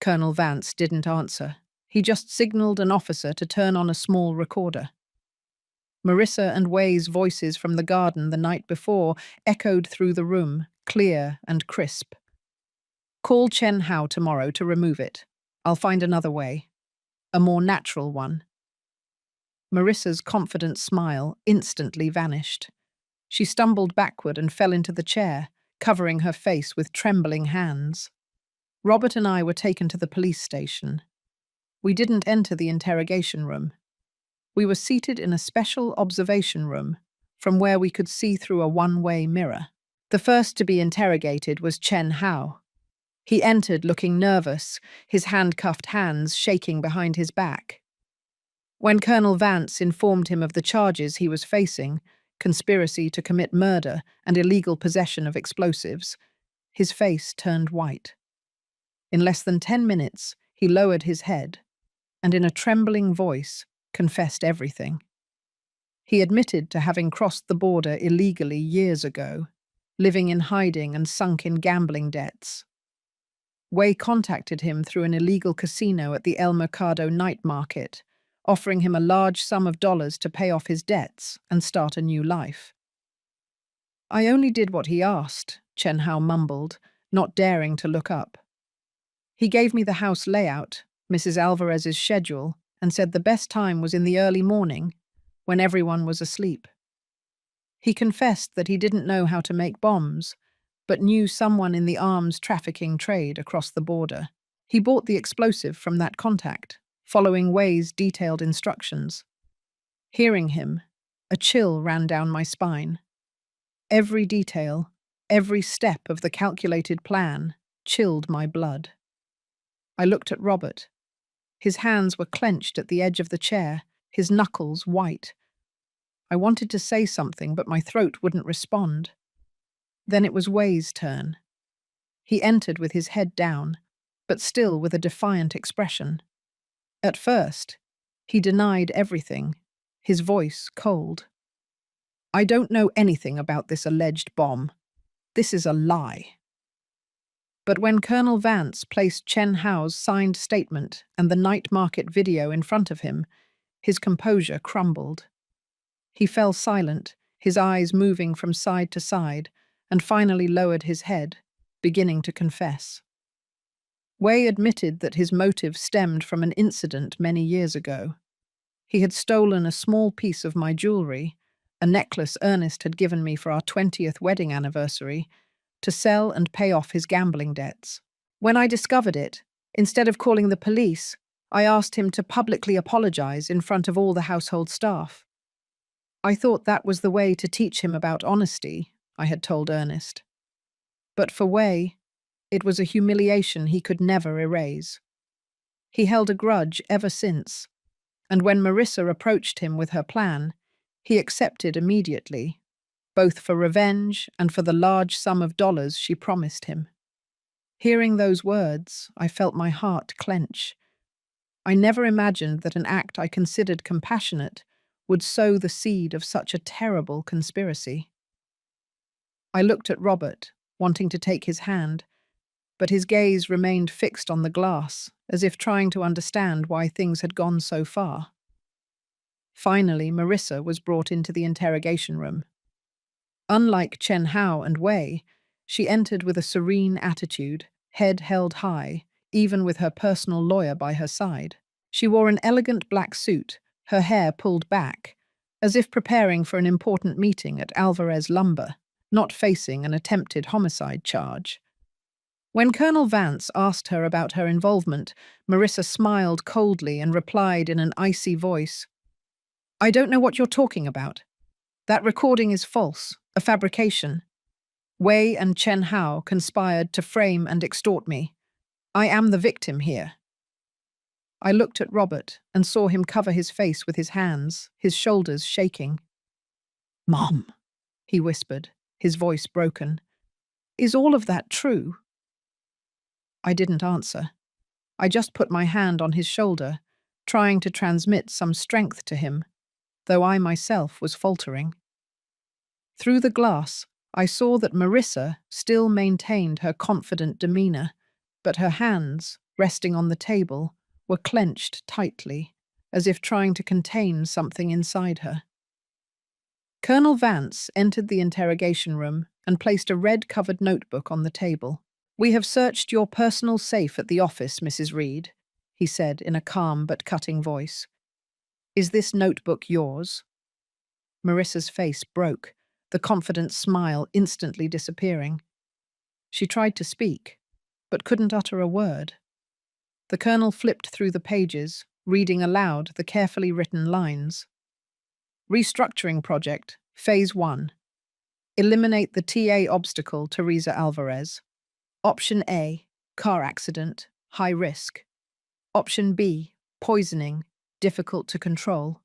Colonel Vance didn't answer. He just signaled an officer to turn on a small recorder. Marissa and Way's voices from the garden the night before echoed through the room, clear and crisp. "Call Chen Hao tomorrow to remove it. I'll find another way. A more natural one." Marissa's confident smile instantly vanished. She stumbled backward and fell into the chair, covering her face with trembling hands. Robert and I were taken to the police station. We didn't enter the interrogation room. We were seated in a special observation room, from where we could see through a one-way mirror. The first to be interrogated was Chen Hao. He entered looking nervous, his handcuffed hands shaking behind his back. When Colonel Vance informed him of the charges he was facing, conspiracy to commit murder and illegal possession of explosives, his face turned white. In less than 10 minutes, he lowered his head and, in a trembling voice, confessed everything. He admitted to having crossed the border illegally years ago, living in hiding and sunk in gambling debts. Wei contacted him through an illegal casino at the El Mercado night market, offering him a large sum of dollars to pay off his debts and start a new life. "I only did what he asked," Chen Hao mumbled, not daring to look up. "He gave me the house layout, Mrs. Alvarez's schedule, and said the best time was in the early morning, when everyone was asleep." He confessed that he didn't know how to make bombs, but knew someone in the arms trafficking trade across the border. He bought the explosive from that contact, following Wei's detailed instructions. Hearing him, a chill ran down my spine. Every detail, every step of the calculated plan chilled my blood. I looked at Robert. His hands were clenched at the edge of the chair, his knuckles white. I wanted to say something, but my throat wouldn't respond. Then it was Wei's turn. He entered with his head down, but still with a defiant expression. At first, he denied everything, his voice cold. "I don't know anything about this alleged bomb. This is a lie." But when Colonel Vance placed Chen Hao's signed statement and the night market video in front of him, his composure crumbled. He fell silent, his eyes moving from side to side, and finally lowered his head, beginning to confess. Wei admitted that his motive stemmed from an incident many years ago. He had stolen a small piece of my jewelry, a necklace Ernest had given me for our 20th wedding anniversary, to sell and pay off his gambling debts. When I discovered it, instead of calling the police, I asked him to publicly apologize in front of all the household staff. I thought that was the way to teach him about honesty, I had told Ernest. But for Wei, it was a humiliation he could never erase. He held a grudge ever since, and when Marissa approached him with her plan, he accepted immediately, both for revenge and for the large sum of dollars she promised him. Hearing those words, I felt my heart clench. I never imagined that an act I considered compassionate would sow the seed of such a terrible conspiracy. I looked at Robert, wanting to take his hand, but his gaze remained fixed on the glass, as if trying to understand why things had gone so far. Finally, Marissa was brought into the interrogation room. Unlike Chen Hao and Wei, she entered with a serene attitude, head held high, even with her personal lawyer by her side. She wore an elegant black suit, her hair pulled back, as if preparing for an important meeting at Alvarez Lumber, not facing an attempted homicide charge. When Colonel Vance asked her about her involvement, Marissa smiled coldly and replied in an icy voice, "I don't know what you're talking about. That recording is false, a fabrication. Wei and Chen Hao conspired to frame and extort me. I am the victim here." I looked at Robert and saw him cover his face with his hands, his shoulders shaking. "Mom," he whispered, his voice broken. "Is all of that true?" I didn't answer. I just put my hand on his shoulder, trying to transmit some strength to him, though I myself was faltering. Through the glass, I saw that Marissa still maintained her confident demeanor, but her hands, resting on the table, were clenched tightly, as if trying to contain something inside her. Colonel Vance entered the interrogation room and placed a red-covered notebook on the table. "We have searched your personal safe at the office, Mrs. Reed," he said in a calm but cutting voice. "Is this notebook yours?" Marissa's face broke, the confident smile instantly disappearing. She tried to speak, but couldn't utter a word. The colonel flipped through the pages, reading aloud the carefully written lines. "Restructuring project, Phase 1. Eliminate the TA obstacle, Teresa Alvarez. Option A, car accident, high risk. Option B, poisoning, difficult to control.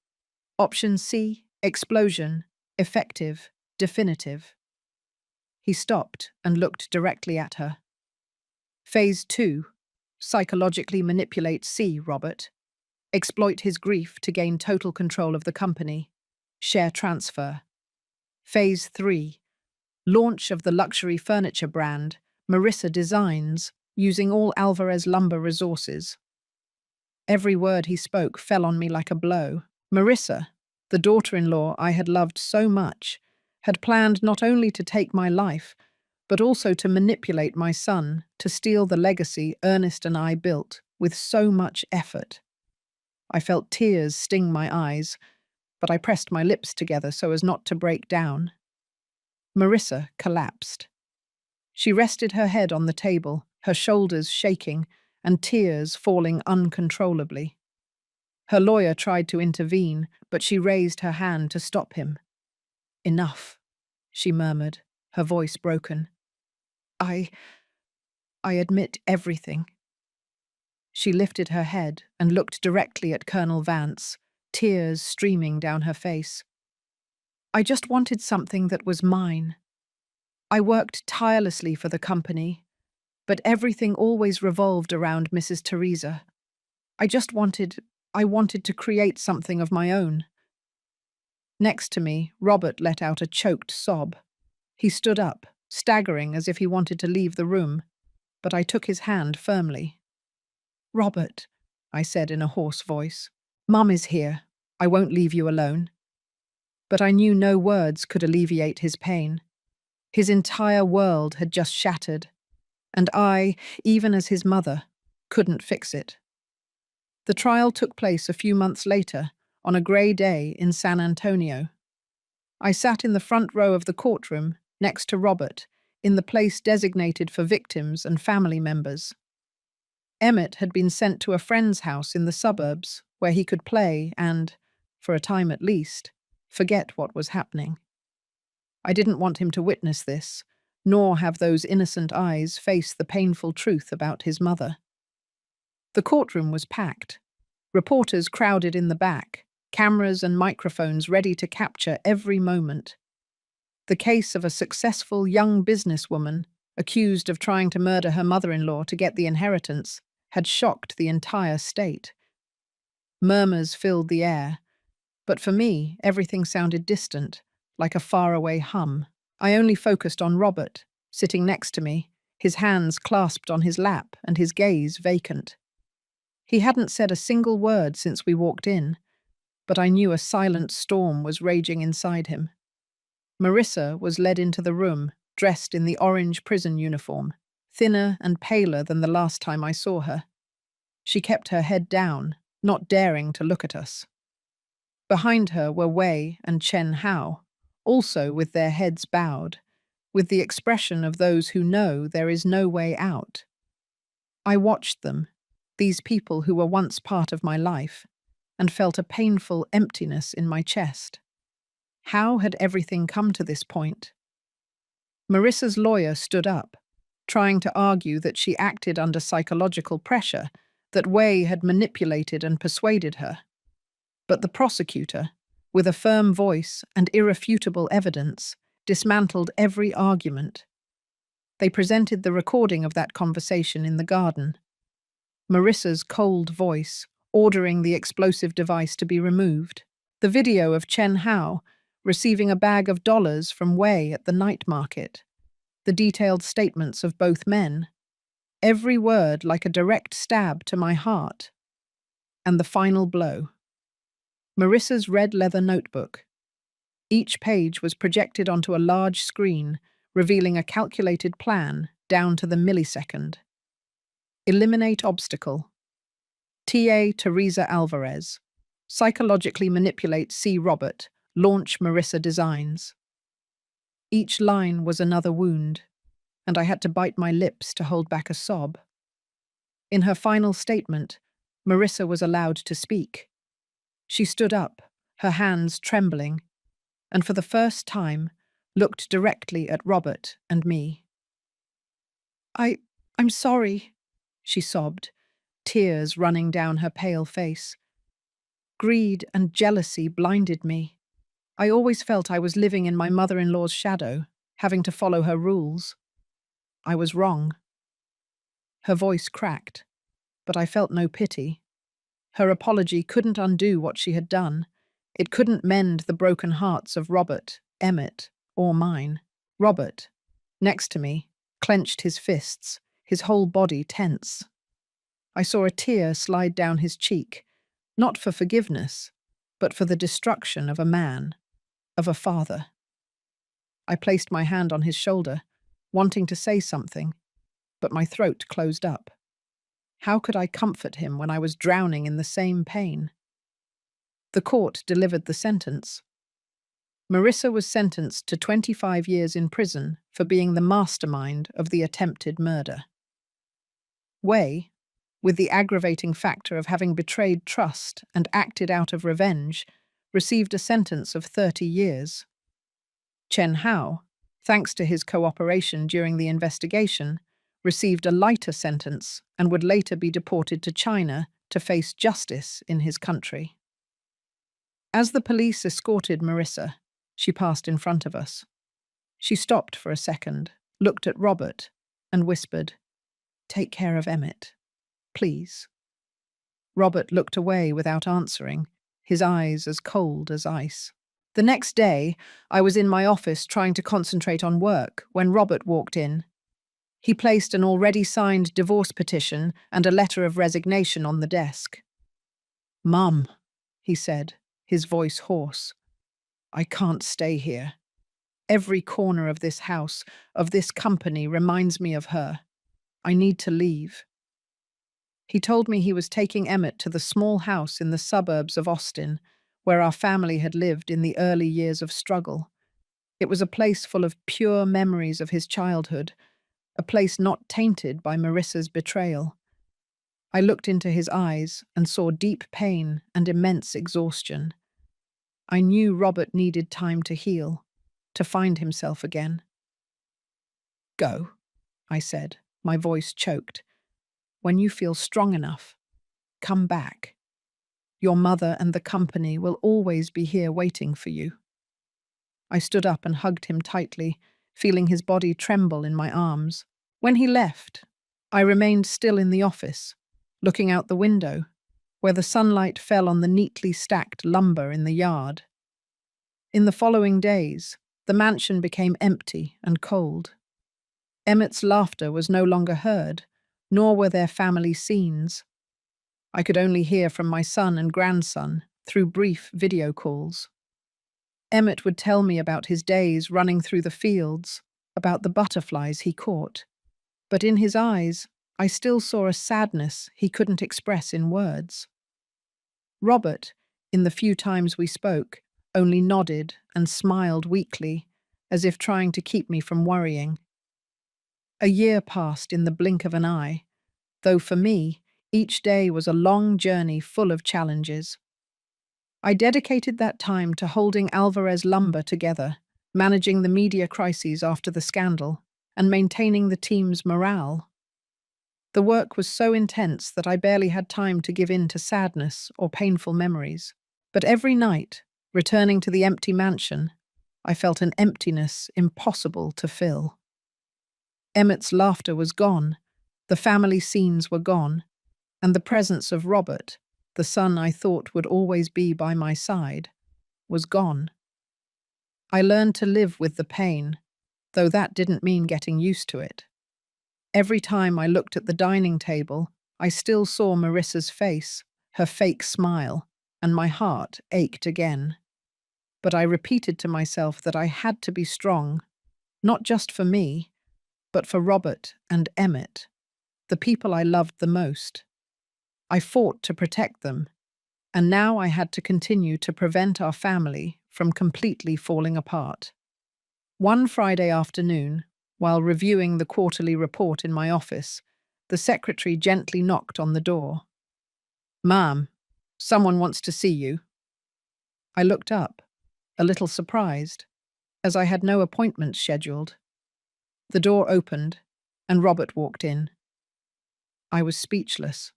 Option C, explosion, effective, definitive." He stopped and looked directly at her. "Phase 2. Psychologically manipulate C, Robert. Exploit his grief to gain total control of the company. Share transfer. Phase 3. Launch of the luxury furniture brand, Marissa Designs, using all Alvarez Lumber resources." Every word he spoke fell on me like a blow. Marissa, the daughter-in-law I had loved so much, had planned not only to take my life, but also to manipulate my son to steal the legacy Ernest and I built with so much effort. I felt tears sting my eyes, but I pressed my lips together so as not to break down. Marissa collapsed. She rested her head on the table, her shoulders shaking, and tears falling uncontrollably. Her lawyer tried to intervene, but she raised her hand to stop him. "Enough," she murmured, her voice broken. I admit everything." She lifted her head and looked directly at Colonel Vance, tears streaming down her face. "I just wanted something that was mine. I worked tirelessly for the company, but everything always revolved around Mrs. Teresa. I wanted to create something of my own." Next to me, Robert let out a choked sob. He stood up, staggering as if he wanted to leave the room, but I took his hand firmly. "Robert," I said in a hoarse voice, "Mum is here. I won't leave you alone." But I knew no words could alleviate his pain. His entire world had just shattered, and I, even as his mother, couldn't fix it. The trial took place a few months later, on a grey day in San Antonio. I sat in the front row of the courtroom, next to Robert, in the place designated for victims and family members. Emmett had been sent to a friend's house in the suburbs, where he could play and, for a time at least, forget what was happening. I didn't want him to witness this, nor have those innocent eyes face the painful truth about his mother. The courtroom was packed. Reporters crowded in the back, cameras and microphones ready to capture every moment. The case of a successful young businesswoman, accused of trying to murder her mother-in-law to get the inheritance, had shocked the entire state. Murmurs filled the air, but for me, everything sounded distant, like a faraway hum. I only focused on Robert, sitting next to me, his hands clasped on his lap and his gaze vacant. He hadn't said a single word since we walked in, but I knew a silent storm was raging inside him. Marissa was led into the room, dressed in the orange prison uniform, thinner and paler than the last time I saw her. She kept her head down, not daring to look at us. Behind her were Wei and Chen Hao, also with their heads bowed, with the expression of those who know there is no way out. I watched them, these people who were once part of my life, and felt a painful emptiness in my chest. How had everything come to this point? Marissa's lawyer stood up, trying to argue that she acted under psychological pressure, that Wei had manipulated and persuaded her. But the prosecutor, with a firm voice and irrefutable evidence, dismantled every argument. They presented the recording of that conversation in the garden. Marissa's cold voice, ordering the explosive device to be removed. The video of Chen Hao receiving a bag of dollars from Wei at the night market. The detailed statements of both men. Every word like a direct stab to my heart. And the final blow. Marissa's red leather notebook. Each page was projected onto a large screen, revealing a calculated plan down to the millisecond. Eliminate obstacle. T.A. Teresa Alvarez. Psychologically manipulate C. Robert. Launch Marissa Designs. Each line was another wound, and I had to bite my lips to hold back a sob. In her final statement, Marissa was allowed to speak. She stood up, her hands trembling, and for the first time looked directly at Robert and me. I'm sorry, she sobbed, tears running down her pale face. Greed and jealousy blinded me. I always felt I was living in my mother-in-law's shadow, having to follow her rules. I was wrong. Her voice cracked, but I felt no pity. Her apology couldn't undo what she had done. It couldn't mend the broken hearts of Robert, Emmett, or mine. Robert, next to me, clenched his fists, his whole body tense. I saw a tear slide down his cheek, not for forgiveness, but for the destruction of a man, of a father. I placed my hand on his shoulder, wanting to say something, but my throat closed up. How could I comfort him when I was drowning in the same pain? The court delivered the sentence. Marissa was sentenced to 25 years in prison for being the mastermind of the attempted murder. Wei, with the aggravating factor of having betrayed trust and acted out of revenge, received a sentence of 30 years. Chen Hao, thanks to his cooperation during the investigation, received a lighter sentence and would later be deported to China to face justice in his country. As the police escorted Marissa, she passed in front of us. She stopped for a second, looked at Robert, and whispered, "Take care of Emmett, please." Robert looked away without answering, his eyes as cold as ice. The next day, I was in my office trying to concentrate on work when Robert walked in. He placed an already signed divorce petition and a letter of resignation on the desk. "Mum," he said, his voice hoarse, "I can't stay here. Every corner of this house, of this company, reminds me of her. I need to leave." He told me he was taking Emmett to the small house in the suburbs of Austin, where our family had lived in the early years of struggle. It was a place full of pure memories of his childhood, a place not tainted by Marissa's betrayal. I looked into his eyes and saw deep pain and immense exhaustion. I knew Robert needed time to heal, to find himself again. "Go," I said, my voice choked. "When you feel strong enough, come back. Your mother and the company will always be here waiting for you." I stood up and hugged him tightly, feeling his body tremble in my arms. When he left, I remained still in the office, looking out the window, where the sunlight fell on the neatly stacked lumber in the yard. In the following days, the mansion became empty and cold. Emmett's laughter was no longer heard, nor were there family scenes. I could only hear from my son and grandson through brief video calls. Emmett would tell me about his days running through the fields, about the butterflies he caught. But in his eyes, I still saw a sadness he couldn't express in words. Robert, in the few times we spoke, only nodded and smiled weakly, as if trying to keep me from worrying. A year passed in the blink of an eye, though for me, each day was a long journey full of challenges. I dedicated that time to holding Alvarez Lumber together, managing the media crises after the scandal, and maintaining the team's morale. The work was so intense that I barely had time to give in to sadness or painful memories. But every night, returning to the empty mansion, I felt an emptiness impossible to fill. Emmett's laughter was gone, the family scenes were gone, and the presence of Robert, the son I thought would always be by my side, was gone. I learned to live with the pain, though that didn't mean getting used to it. Every time I looked at the dining table, I still saw Marissa's face, her fake smile, and my heart ached again. But I repeated to myself that I had to be strong, not just for me, but for Robert and Emmett, the people I loved the most. I fought to protect them, and now I had to continue to prevent our family from completely falling apart. One Friday afternoon, while reviewing the quarterly report in my office, the secretary gently knocked on the door. "Ma'am, someone wants to see you." I looked up, a little surprised, as I had no appointments scheduled. The door opened, and Robert walked in. I was speechless.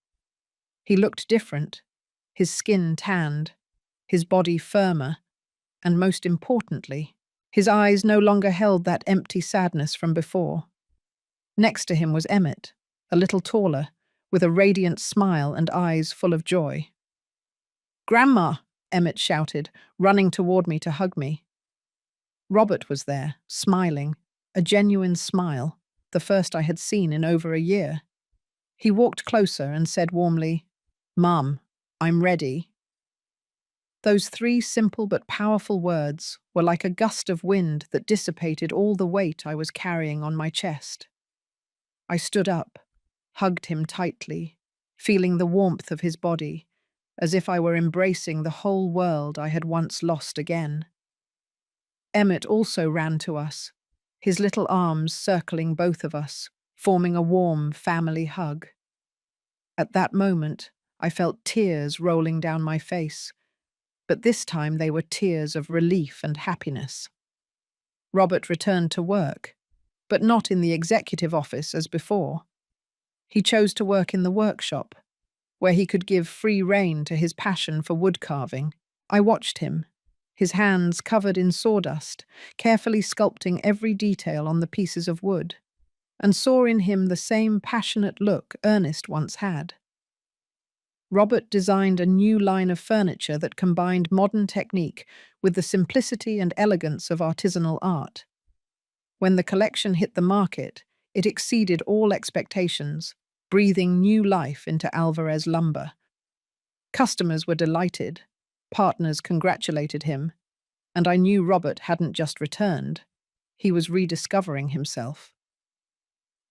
He looked different, his skin tanned, his body firmer, and most importantly, his eyes no longer held that empty sadness from before. Next to him was Emmett, a little taller, with a radiant smile and eyes full of joy. "Grandma!" Emmett shouted, running toward me to hug me. Robert was there, smiling, a genuine smile, the first I had seen in over a year. He walked closer and said warmly, "Mum, I'm ready." Those three simple but powerful words were like a gust of wind that dissipated all the weight I was carrying on my chest. I stood up, hugged him tightly, feeling the warmth of his body, as if I were embracing the whole world I had once lost again. Emmett also ran to us, his little arms circling both of us, forming a warm family hug. At that moment, I felt tears rolling down my face, but this time they were tears of relief and happiness. Robert returned to work, but not in the executive office as before. He chose to work in the workshop, where he could give free rein to his passion for wood carving. I watched him, his hands covered in sawdust, carefully sculpting every detail on the pieces of wood, and saw in him the same passionate look Ernest once had. Robert designed a new line of furniture that combined modern technique with the simplicity and elegance of artisanal art. When the collection hit the market, it exceeded all expectations, breathing new life into Alvarez Lumber. Customers were delighted, partners congratulated him, and I knew Robert hadn't just returned, he was rediscovering himself.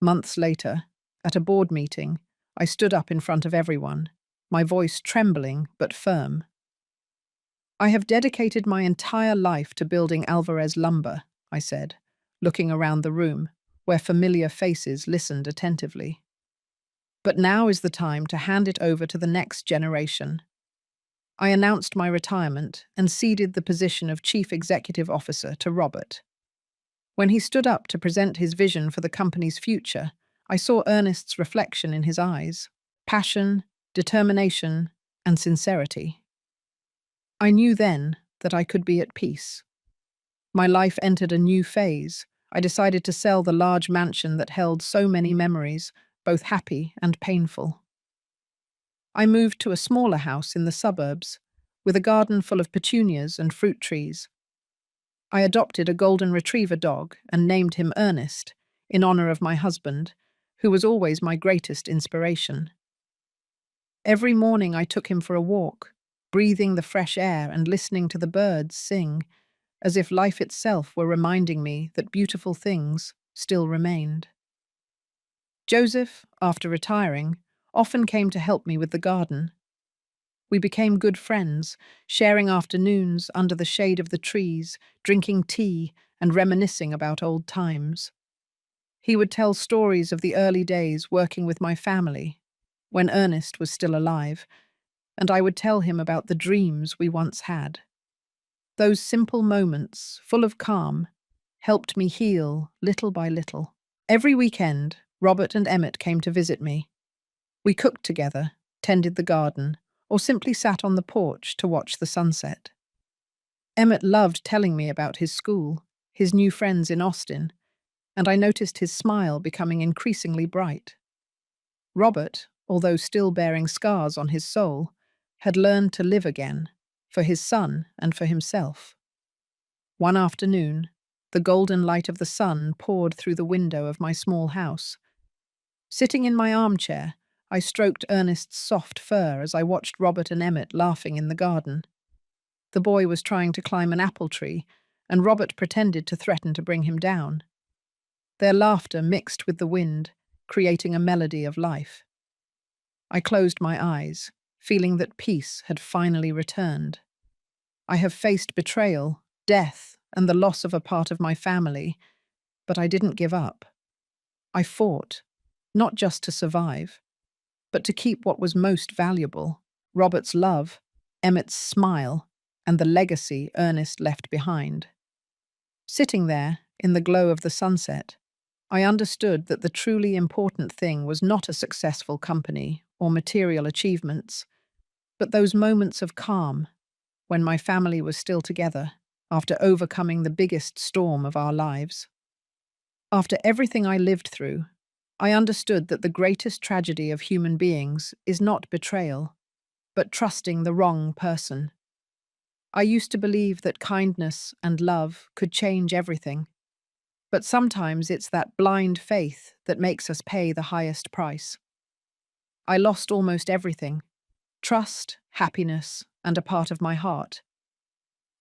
Months later, at a board meeting, I stood up in front of everyone, my voice trembling but firm. "I have dedicated my entire life to building Alvarez Lumber," I said, looking around the room, where familiar faces listened attentively. "But now is the time to hand it over to the next generation." I announced my retirement and ceded the position of Chief Executive Officer to Robert. When he stood up to present his vision for the company's future, I saw Ernest's reflection in his eyes: passion, determination, and sincerity. I knew then that I could be at peace. My life entered a new phase, I decided to sell the large mansion that held so many memories, both happy and painful. I moved to a smaller house in the suburbs, with a garden full of petunias and fruit trees. I adopted a golden retriever dog and named him Ernest, in honor of my husband, who was always my greatest inspiration. Every morning I took him for a walk, breathing the fresh air and listening to the birds sing, as if life itself were reminding me that beautiful things still remained. Joseph, after retiring, often came to help me with the garden. We became good friends, sharing afternoons under the shade of the trees, drinking tea and reminiscing about old times. He would tell stories of the early days working with my family, when Ernest was still alive, and I would tell him about the dreams we once had. Those simple moments, full of calm, helped me heal little by little. Every weekend, Robert and Emmett came to visit me. We cooked together, tended the garden, or simply sat on the porch to watch the sunset. Emmett loved telling me about his school, his new friends in Austin, and I noticed his smile becoming increasingly bright. Robert, although still bearing scars on his soul, had learned to live again, for his son and for himself. One afternoon, the golden light of the sun poured through the window of my small house. Sitting in my armchair, I stroked Ernest's soft fur as I watched Robert and Emmett laughing in the garden. The boy was trying to climb an apple tree, and Robert pretended to threaten to bring him down. Their laughter mixed with the wind, creating a melody of life. I closed my eyes, feeling that peace had finally returned. I have faced betrayal, death, and the loss of a part of my family, but I didn't give up. I fought, not just to survive, but to keep what was most valuable: Robert's love, Emmett's smile, and the legacy Ernest left behind. Sitting there, in the glow of the sunset, I understood that the truly important thing was not a successful company or material achievements, but those moments of calm when my family was still together after overcoming the biggest storm of our lives. After everything I lived through, I understood that the greatest tragedy of human beings is not betrayal, but trusting the wrong person. I used to believe that kindness and love could change everything, but sometimes it's that blind faith that makes us pay the highest price. I lost almost everything: trust, happiness, and a part of my heart.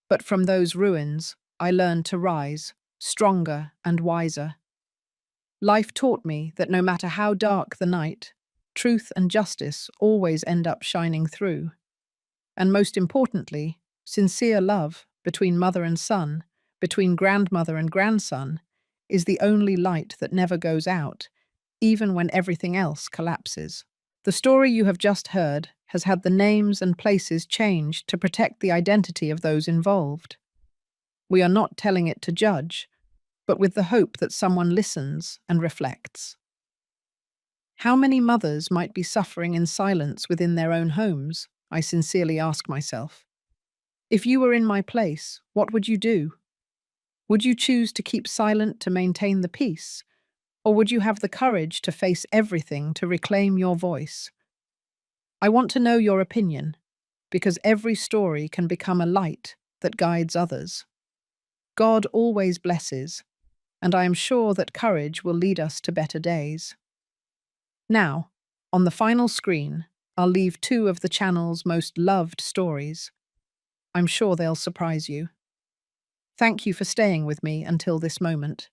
But from those ruins, I learned to rise, stronger and wiser. Life taught me that no matter how dark the night, truth and justice always end up shining through. And most importantly, sincere love between mother and son, between grandmother and grandson, is the only light that never goes out, even when everything else collapses. The story you have just heard has had the names and places changed to protect the identity of those involved. We are not telling it to judge, but with the hope that someone listens and reflects. How many mothers might be suffering in silence within their own homes? I sincerely ask myself. If you were in my place, what would you do? Would you choose to keep silent to maintain the peace? Or would you have the courage to face everything to reclaim your voice? I want to know your opinion, because every story can become a light that guides others. God always blesses, and I am sure that courage will lead us to better days. Now, on the final screen, I'll leave 2 of the channel's most loved stories. I'm sure they'll surprise you. Thank you for staying with me until this moment.